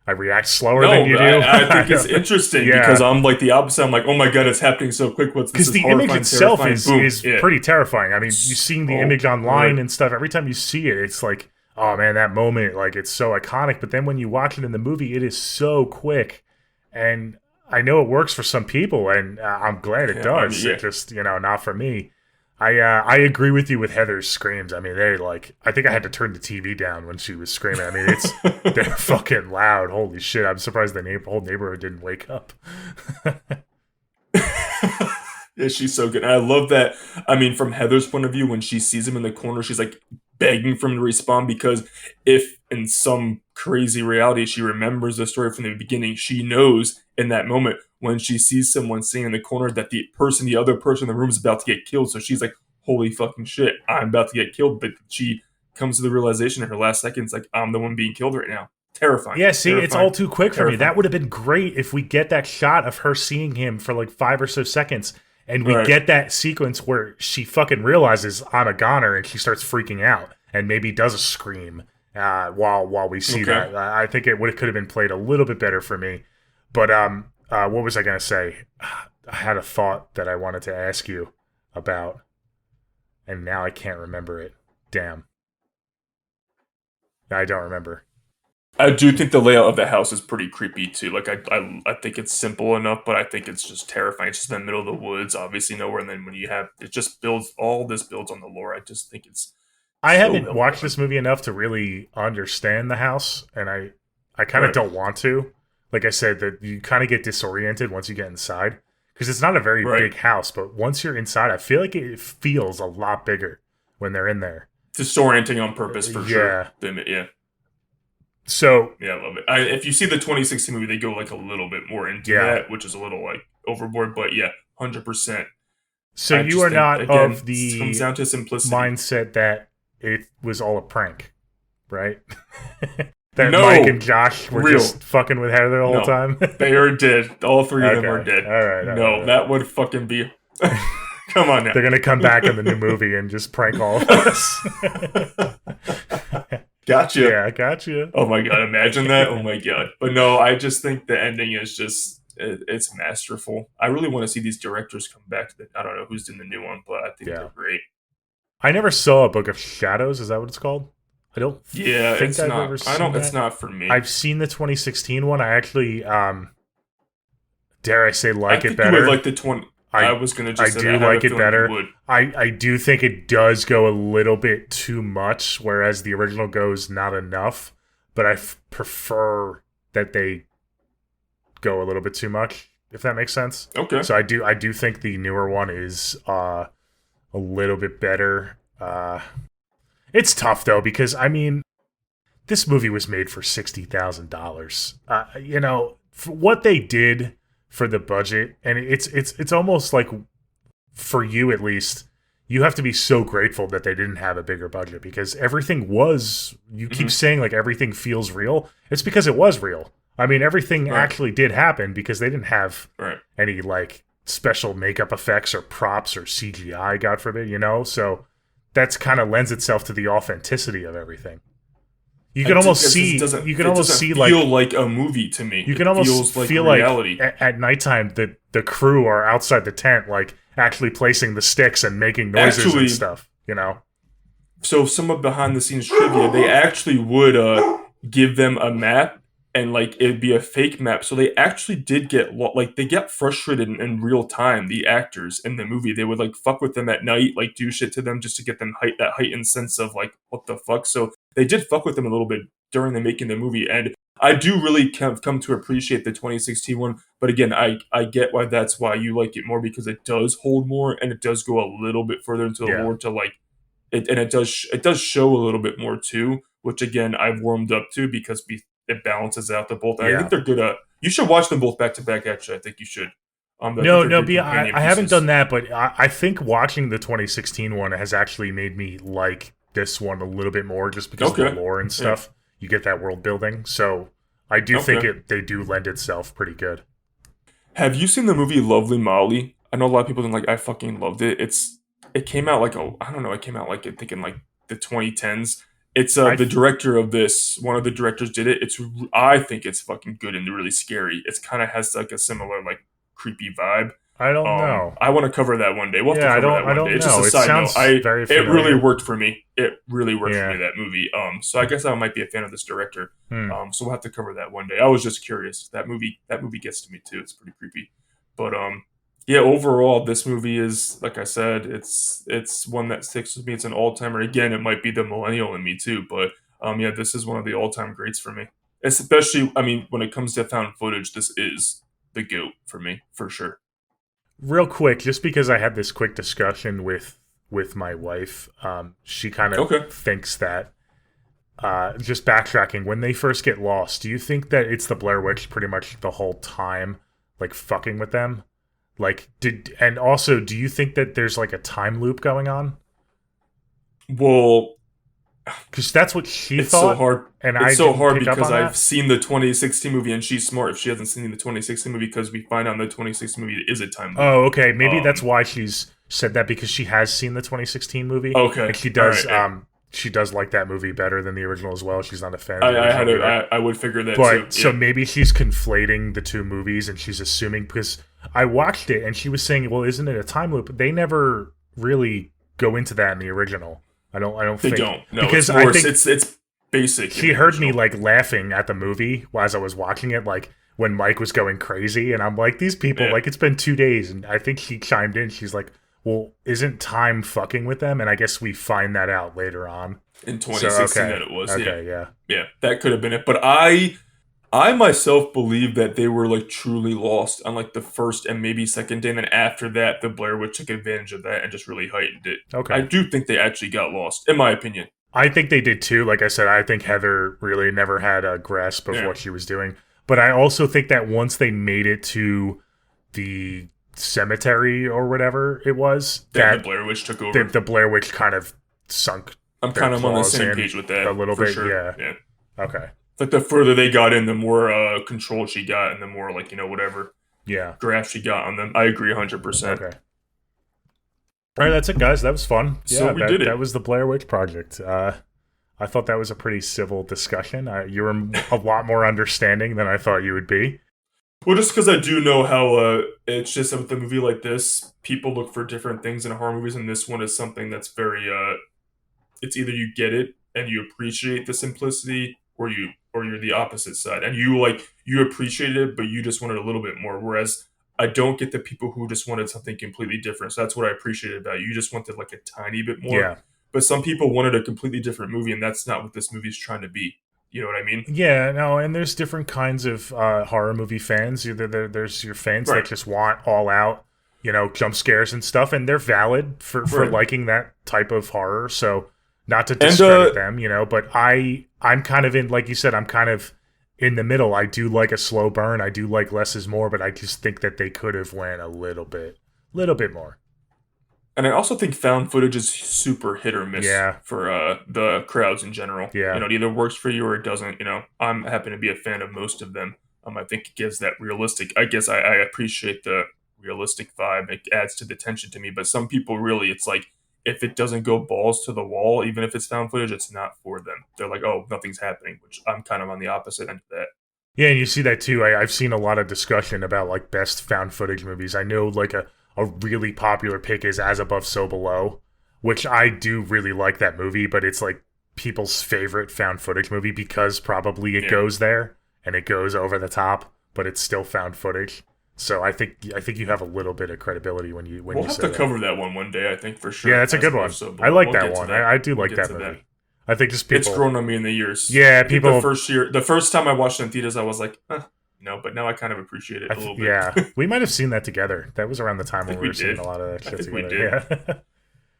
I react slower than you do. I think it's interesting because I'm like the opposite. I'm like, oh my god, it's happening so quick. Because the image itself is pretty terrifying. I mean, you've seen the image online and stuff. Every time you see it, it's like, oh man, that moment, like it's so iconic. But then when you watch it in the movie, it is so quick. And I know it works for some people, and I'm glad it does. It just, not for me. I agree with you with Heather's screams. I mean, I think I had to turn the TV down when she was screaming. I mean, they're fucking loud. Holy shit. I'm surprised the whole neighborhood didn't wake up. Yeah, she's so good. And I love that. I mean, from Heather's point of view, when she sees him in the corner, she's like begging for him to respond, because if in some crazy reality she remembers the story from the beginning, she knows in that moment when she sees someone sitting in the corner that the other person in the room is about to get killed. So she's like, holy fucking shit, I'm about to get killed. But she comes to the realization in her last seconds, like, I'm the one being killed right now. Terrifying. Yeah, see, it's all too quick for me. That would have been great if we get that shot of her seeing him for like 5 or so seconds, and we get that sequence where she fucking realizes I'm a goner and she starts freaking out and maybe does a scream while we see that. I think it could have been played a little bit better for me. But what was I going to say? I had a thought that I wanted to ask you about, and now I can't remember it. Damn. I don't remember. I do think the layout of the house is pretty creepy too. Like I think it's simple enough, but I think it's just terrifying. It's just in the middle of the woods, obviously nowhere. And then when you have it, just builds on the lore. I just think it's. I haven't watched this movie enough to really understand the house, and I kind of don't want to. Like I said, that you kind of get disoriented once you get inside, because it's not a very big house. But once you're inside, I feel like it feels a lot bigger when they're in there. Disorienting on purpose for sure. Yeah. So yeah, I love it. If you see the 2016 movie, they go like a little bit more into that, which is a little like overboard. But yeah, 100%. So you are not of the comes down to simplicity mindset that it was all a prank, right? That Mike and Josh were just fucking with Heather the whole time. They are dead. All three of them are dead. All right. That would fucking be. Come on now. They're gonna come back in the new movie and just prank all of us. Gotcha. Yeah, gotcha. Oh my god, imagine that. Oh my god. But no, I just think the ending is just, it's masterful. I really want to see these directors come back. I don't know who's in the new one, but I think they're great. I never saw A Book of Shadows. Is that what it's called? I don't think it's I've not. ever seen that. It's not for me. I've seen the 2016 one. I actually, dare I say, like it better. You would like the 20. I was going to just say I do like it better. I do think it does go a little bit too much, whereas the original goes not enough. But I prefer that they go a little bit too much, if that makes sense. Okay. So I do think the newer one is a little bit better. It's tough though, because I mean, this movie was made for $60,000. You know, for what they did for the budget, and it's almost like, for you at least, you have to be so grateful that they didn't have a bigger budget, because everything was, you keep saying like everything feels real. It's because it was real. I mean, everything actually did happen because they didn't have any like special makeup effects or props or CGI, God forbid, you know? So that's kind of lends itself to the authenticity of everything. You can almost see, feel like a movie to me. You can almost feel reality. Like at nighttime that the crew are outside the tent, like actually placing the sticks and making noises and stuff, you know? So some of behind the scenes trivia, they actually would give them a map, and like it'd be a fake map. So they actually did get they get frustrated in real time. The actors in the movie, they would like fuck with them at night, like do shit to them just to get them that heightened sense of like what the fuck. So they did fuck with them a little bit during the making of the movie, and I do really come to appreciate the 2016 one. But again, I get why that's why you like it more, because it does hold more and it does go a little bit further into the lore to like it, and it does show a little bit more too, which again I've warmed up to because it balances out the both. I think they're good. You should watch them both back to back. Actually, I think you should. I haven't done that, but I think watching the 2016 one has actually made me like this one a little bit more, just because of the lore and stuff. You get that world building, so I do think they do lend itself pretty good. Have you seen the movie Lovely Molly? I know a lot of people didn't like. I fucking loved it. It came out like I don't know. It came out like I think in like the 2010s. It's the director of this. One of the directors did it. I think it's fucking good and really scary. It kind of has like a similar like creepy vibe. I don't know. I want to cover that one day. We'll have to cover that one day. It's just a side note. It really worked for me. It really worked for me, that movie. So I guess I might be a fan of this director. So we'll have to cover that one day. I was just curious. That movie gets to me too. It's pretty creepy. But yeah, overall, this movie is, like I said, it's one that sticks with me. It's an all-timer. Again, it might be the millennial in me too, but yeah, this is one of the all-time greats for me. Especially, I mean, when it comes to found footage, this is the GOAT for me, for sure. Real quick, just because I had this quick discussion with my wife, she kind of thinks that, just backtracking, when they first get lost, do you think that it's the Blair Witch pretty much the whole time, like, fucking with them? Like, and also, do you think that there's like a time loop going on? Well, because that's what she it's thought. So hard. And it's so hard because I've seen the 2016 movie, and she's smart if she hasn't seen the 2016 movie, because we find out in the 2016 movie it is a time loop. Oh, okay. Maybe that's why she's said that, because she has seen the 2016 movie. Okay, and she does. She does like that movie better than the original as well. She's not a fan of the original. I would figure that. But too. So maybe she's conflating the two movies, and she's assuming, because I watched it and she was saying, "Well, isn't it a time loop?" They never really go into that in the original. I don't think they don't. No, because I think it's basic. She heard me like laughing at the movie as I was watching it, like when Mike was going crazy, and I'm like, these people, like, it's been 2 days, and I think she chimed in. She's like, "Well, isn't time fucking with them?" And I guess we find that out later on in 2016 that it was. Yeah, that could have been it. But I myself believe that they were like truly lost on like the first and maybe second day, and then after that, the Blair Witch took advantage of that and just really heightened it. Okay, I do think they actually got lost, in my opinion. I think they did too. Like I said, I think Heather really never had a grasp of what she was doing. But I also think that once they made it to the cemetery or whatever it was, that the Blair Witch took over. The Blair Witch kind of sunk. I'm kind of on the same page with that a little bit. Sure. Yeah. Okay. Like the further they got in, the more control she got, and the more like whatever grasp she got on them. I agree 100%. Okay. All right, that's it, guys. That was fun. So we did it. That was the Blair Witch Project. I thought that was a pretty civil discussion. You were a lot more understanding than I thought you would be. Well, just because I do know how it's just with a movie like this, people look for different things in horror movies, and this one is something that's very. It's either you get it and you appreciate the simplicity, or you're the opposite side, and you appreciated it, but you just wanted a little bit more. Whereas I don't get the people who just wanted something completely different. So that's what I appreciated about it. You just wanted like a tiny bit more. Yeah. But some people wanted a completely different movie, and that's not what this movie's trying to be. You know what I mean? Yeah, no, and there's different kinds of horror movie fans. There's your fans Right. that just want all out, jump scares and stuff, and they're valid for Right. liking that type of horror. So not to And, discredit them, but I'm kind of in, like you said, I'm kind of in the middle. I do like a slow burn. I do like less is more, but I just think that they could have went a little bit more. And I also think found footage is super hit or miss Yeah. for the crowds in general. Yeah. It either works for you or it doesn't. I'm happen to be a fan of most of them. I think it gives that realistic. I guess I appreciate the realistic vibe. It adds to the tension to me. But some people really, it's like if it doesn't go balls to the wall, even if it's found footage, it's not for them. They're like, oh, nothing's happening, which I'm kind of on the opposite end of that. Yeah, and you see that too. I've seen a lot of discussion about like best found footage movies. I know like a really popular pick is As Above, So Below, which I do really like that movie, but it's like people's favorite found footage movie because probably it goes there and it goes over the top, but it's still found footage. So I think you have a little bit of credibility when you We'll you have say to that. cover that one day, I think, for sure. Yeah, that's a As good Above, one. So Below. I like We'll that get to one. I do like We'll that get to movie. I think just people. It's grown on me in the years. Yeah, I think people. The first time I watched it in theaters, I was like, no, but now I kind of appreciate it a little bit. Yeah, we might have seen that together. That was around the time when we were seeing did. a lot of that shit I think we together. did. Yeah.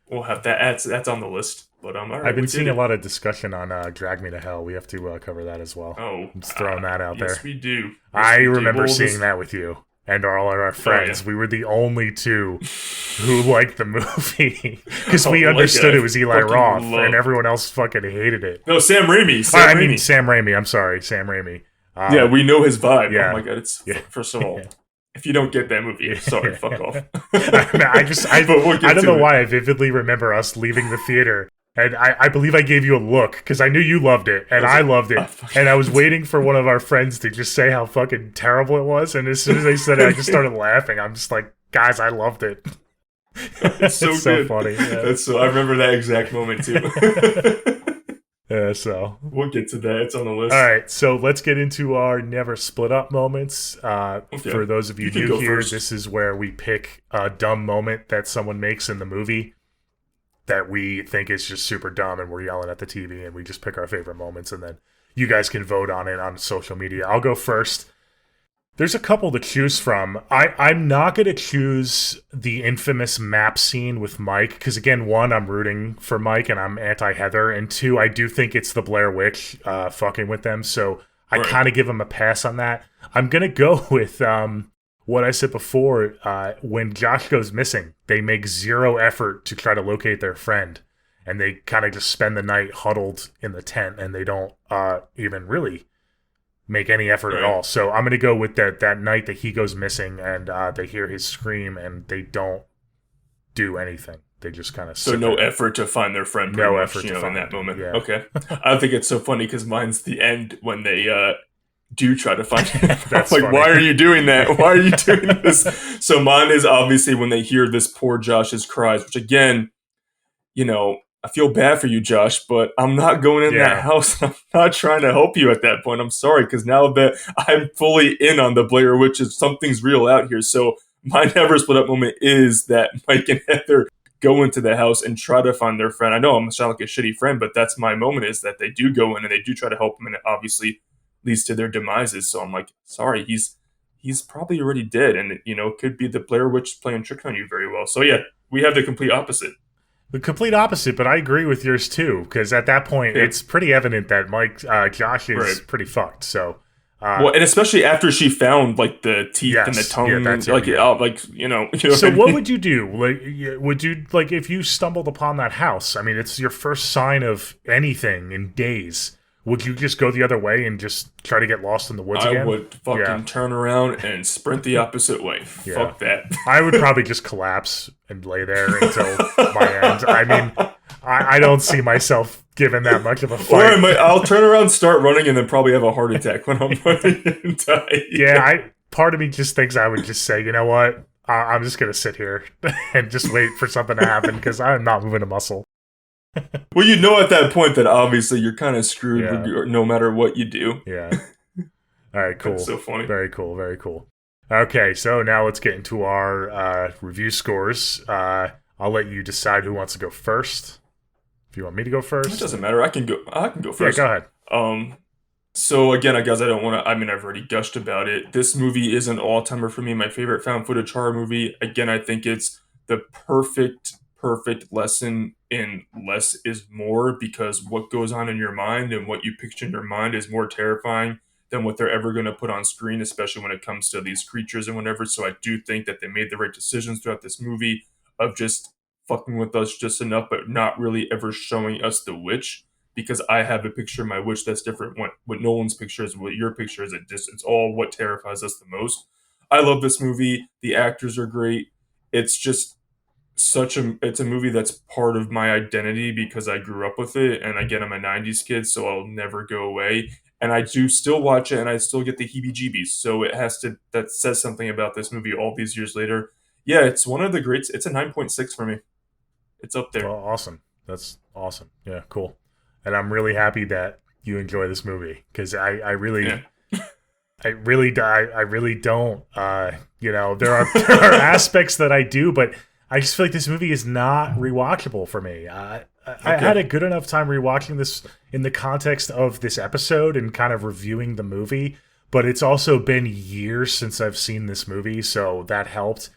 We'll have that. That's on the list. But all right, I've been seeing a lot of discussion on Drag Me to Hell. We have to cover that as well. Oh, I'm just throwing that out there. Yes, we do. Yes, I we do. remember Well, seeing that with you and all of our friends. yeah. We were the only two who liked the movie because we Oh, understood I it was Eli fucking Roth, love- and everyone else fucking hated it. No, Sam Raimi. I mean, Sam Raimi. I'm sorry, Sam Raimi. Yeah, we know his vibe. yeah. Oh my god, Yeah. First of all, if you don't get that movie, sorry, fuck off. I But we'll get don't to know it. why I vividly remember us leaving the theater. And I believe I gave you a look because I knew you loved it and I loved it. And I was waiting for one of our friends to just say how fucking terrible it was. And as soon as they said it, I just started laughing. I'm just like, guys, I loved it. It's so so good. funny. Yeah. I remember that exact moment too. So We'll get to that. It's on the list. all right, so let's get into our never split up moments. For those of you can new go here, first. this is where we pick a dumb moment that someone makes in the movie that we think is just super dumb, and we're yelling at the TV, and we just pick our favorite moments, and then you guys can vote on it on social media. I'll go first. There's a couple to choose from. I'm not going to choose the infamous map scene with Mike, because again, one, I'm rooting for Mike and I'm anti-Heather, and two, I do think it's the Blair Witch fucking with them, so I Right. kind of give him a pass on that. I'm going to go with what I said before. When Josh goes missing, they make zero effort to try to locate their friend, and they kind of just spend the night huddled in the tent, and they don't even really make any effort at Right. all. So I'm going to go with that night that he goes missing, and they hear his scream, and they don't do anything. They just kind of So no effort to find their friend. No pretty much, effort to in find that them, moment. yeah. Okay, I think it's so funny because mine's the end when they do try to find him. That's like, funny. why are you doing that? Why are you doing this? So mine is obviously when they hear this poor Josh's cries, which again, I feel bad for you, Josh, but I'm not going in Yeah. that house. I'm not trying to help you at that point. I'm sorry, because now that I'm fully in on the Blair Witch, something's real out here. So my never split up moment is that Mike and Heather go into the house and try to find their friend. I know I'm sound like a shitty friend, but that's my moment, is that they do go in and they do try to help him, and it obviously leads to their demises. So I'm like, sorry, he's probably already dead, and it could be the Blair Witch playing tricks on you very well. So yeah, we have the complete opposite. The complete opposite, but I agree with yours too, because at that point, Yeah. it's pretty evident that Josh is Right. pretty fucked. So, Well, and especially after she found like the teeth and the Yes, tongue, yeah, that's it, like yeah. So I what mean? would you do? Would you if you stumbled upon that house? I mean, it's your first sign of anything in days. Would you just go the other way and just try to get lost in the woods I again? would fucking Yeah. turn around and sprint the opposite way. Yeah. Fuck that. I would probably just collapse and lay there until my end. I mean, I don't see myself giving that much of a Or fight. I'll turn around, start running, and then probably have a heart attack when I'm running and die. Yeah, part of me just thinks I would just say, you know what? I'm just going to sit here and just wait for something to happen because I'm not moving a muscle. Well, at that point that obviously you're kind of screwed Yeah. no matter what you do. Yeah. All right, cool. That's so funny. Very cool, very cool. Okay, so now let's get into our review scores. I'll let you decide who wants to go first. If you want me to go It first. doesn't matter. I can go Yeah, first. go ahead. So again, I guess I don't want to. I mean, I've already gushed about it. This movie is an all-timer for me. My favorite found footage horror movie. Again, I think it's the perfect lesson in less is more, because what goes on in your mind and what you picture in your mind is more terrifying than what they're ever going to put on screen, especially when it comes to these creatures and whatever. So I do think that they made the right decisions throughout this movie of just fucking with us just enough, but not really ever showing us the witch, because I have a picture of my witch that's different. What Nolan's picture is, what your picture is. It's all what terrifies us the most. I love this movie. The actors are great. It's just it's a movie that's part of my identity because I grew up with it. And again, I'm a 90s kid, so I'll never go away. And I do still watch it and I still get the heebie-jeebies. So that says something about this movie all these years later. Yeah, it's one of the greats. It's a 9.6 for me. It's up there. Well, awesome. That's awesome. Yeah, cool. And I'm really happy that you enjoy this movie, because I really don't. There are aspects that I do, but I just feel like this movie is not rewatchable for me. I had a good enough time rewatching this in the context of this episode and kind of reviewing the movie, but it's also been years since I've seen this movie, so that helped.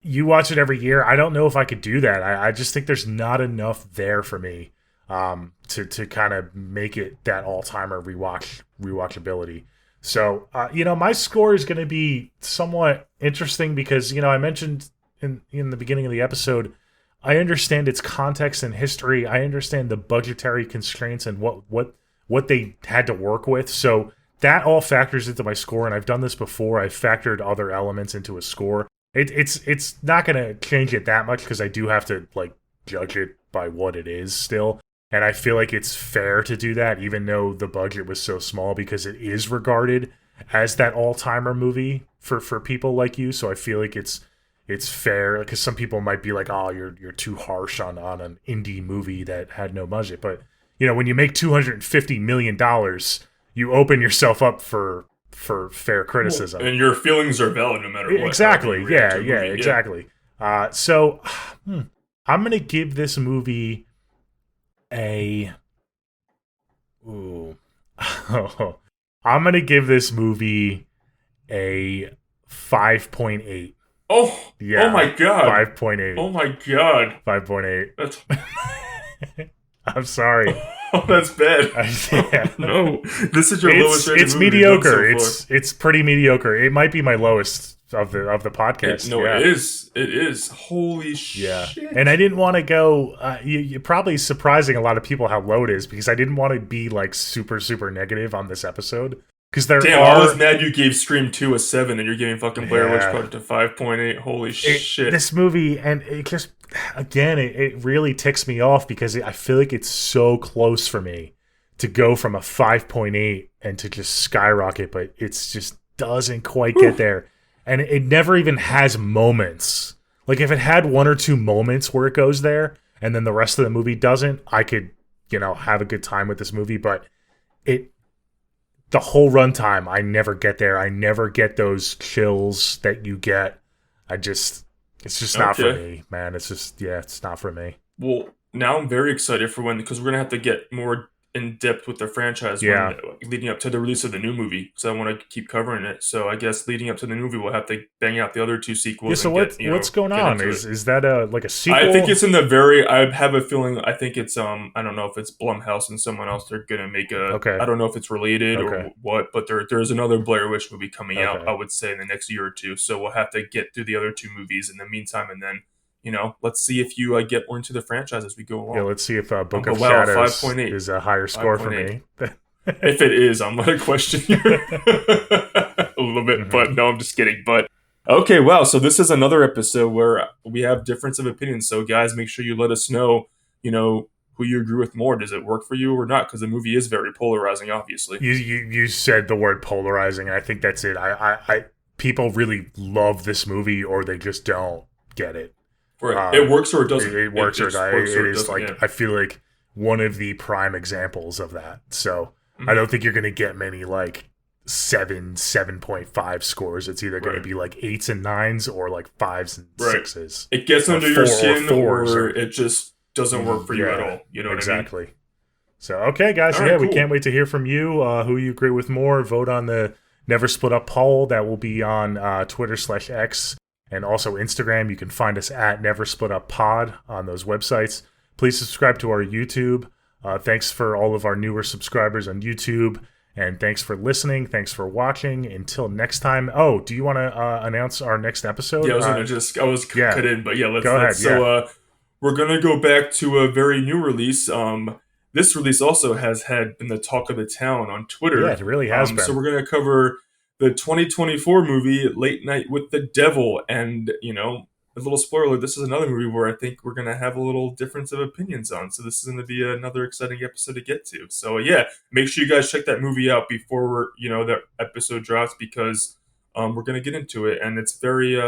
You watch it every year. I don't know if I could do that. I just think there's not enough there for me to kind of make it that all-timer rewatchability. So, my score is going to be somewhat interesting because, I mentioned in the beginning of the episode, I understand its context and history. I understand the budgetary constraints and what they had to work with. So that all factors into my score, and I've done this before. I've factored other elements into a score. It's not going to change it that much because I do have to judge it by what it is still. And I feel like it's fair to do that, even though the budget was so small, because it is regarded as that all-timer movie for people like you. So I feel like it's fair, because some people might be like, "Oh, you're too harsh on an indie movie that had no budget." But when you make $250 million, you open yourself up for fair criticism, and your feelings are valid no matter what. Exactly. Yeah. Exactly. So I'm gonna give this movie I'm gonna give this movie a 5.8. Oh, yeah. Oh my god. 5.8. Oh my god. 5.8. That's I'm sorry. Oh, that's bad. Yeah. No, this is your lowest rated it's movie mediocre. So it's pretty mediocre. It might be my lowest of the podcast. It is. It is. Holy shit. Yeah. And I didn't want to go. You're probably surprising a lot of people how low it is, because I didn't want to be super, super negative on this episode. Because I was mad you gave Scream 2 a 7 and you're giving fucking Blair Witch Project a 5.8. Holy shit. This movie, and it just, again, it really ticks me off because I feel like it's so close for me to go from a 5.8 and to just skyrocket, but it's just doesn't quite get there. And it never even has moments. Like, if it had one or two moments where it goes there and then the rest of the movie doesn't, I could, have a good time with this movie. But the whole runtime, I never get there. I never get those chills that you get. It's just not for me, man. It's just, it's not for me. Well, now I'm very excited for because we're going to have to get more in depth with the franchise leading up to the release of the new movie, because I want to keep covering it. So I guess leading up to the movie, we'll have to bang out the other two sequels. Yeah, so what's going on? Is that a sequel? I think it's I have a feeling. I think it's I don't know if it's Blumhouse and someone else. They're gonna make a. Okay. I don't know if it's related or what, but there's another Blair Witch movie coming out. I would say in the next year or two. So we'll have to get through the other two movies in the meantime, and then. Let's see if you get more into the frantage as we go along. Yeah, let's see if Book of Shadows 5.8 is a higher score for me. If it is, I'm going to question you a little bit, but no, I'm just kidding. But okay, wow. So this is another episode where we have difference of opinions. So guys, make sure you let us know, who you agree with more. Does it work for you or not? Because the movie is very polarizing, obviously. You said the word polarizing, and I think that's it. I people really love this movie, or they just don't get it. Right. It works or it doesn't. It works or it doesn't. It is I feel like one of the prime examples of that. So I don't think you're going to get many 7.5 scores. It's either going to be 8s and 9s or 5s and 6s. It gets under your skin or it just doesn't work for you at all. You know what I mean? Exactly. So, okay, guys. All right, We cool. can't wait to hear from you. Who you agree with more. Vote on the Never Split Up poll. That will be on Twitter/X and also Instagram. You can find us at neversplituppod on those websites. Please subscribe to our YouTube. Thanks for all of our newer subscribers on YouTube. And thanks for listening. Thanks for watching. Until next time. Oh, do you want to announce our next episode? Yeah, I was cut in, but yeah, let's go ahead. So we're gonna go back to a very new release. This release also has been the talk of the town on Twitter. Yeah, it really has been. So we're gonna cover the 2024 movie Late Night with the Devil, and a little spoiler: this is another movie where I think we're gonna have a little difference of opinions on. So this is gonna be another exciting episode to get to. So yeah, make sure you guys check that movie out before that episode drops, because we're gonna get into it, and it's very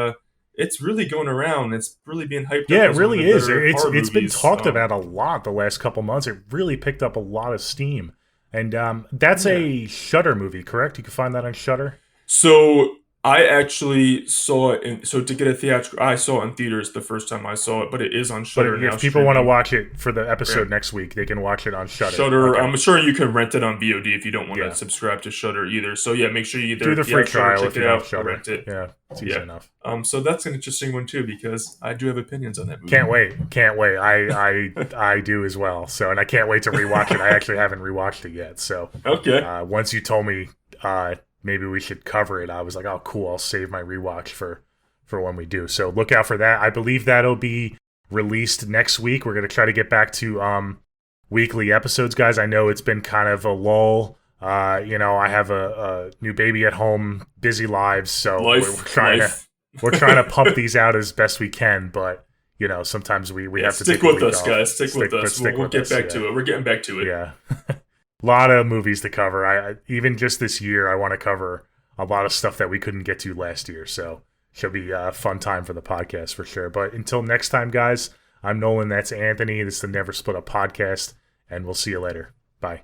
it's really going around. It's really being hyped up. Yeah, it as really one of the is. better It's horror been movies. talked about a lot the last couple months. It really picked up a lot of steam. And that's a Shudder movie, correct? You can find that on Shudder. So I actually saw it. So to get a theatrical, I saw it in theaters the first time I saw it, but it is on Shudder now. If people want to streaming. watch it for the episode next week, they can watch it on Shudder. Shudder. Okay. I'm sure you can rent it on VOD if you don't want Yeah. to subscribe to Shudder either. So yeah, make sure you either Do the free have Shudder, trial check if it you have out, or Shudder. rent it. Yeah, it's easy enough. So that's an interesting one too, because I do have opinions on that movie. Can't wait. I do as well. So, and I can't wait to rewatch it. I actually haven't rewatched it yet. So, Okay. once you told me maybe we should cover it, I was like, oh, cool. I'll save my rewatch for when we do. So look out for that. I believe that'll be released next week. We're gonna try to get back to weekly episodes, guys. I know it's been kind of a lull. I have a new baby at home, busy lives, so we're trying to pump these out as best we can. But sometimes we have to stick take a with week us, off. guys. Stick with us. We'll get back to it. We're getting back to it. Yeah. A lot of movies to cover. I even just this year, I want to cover a lot of stuff that we couldn't get to last year. So should be a fun time for the podcast for sure. But until next time, guys, I'm Nolan. That's Anthony. This is the Never Split Up podcast, and we'll see you later. Bye.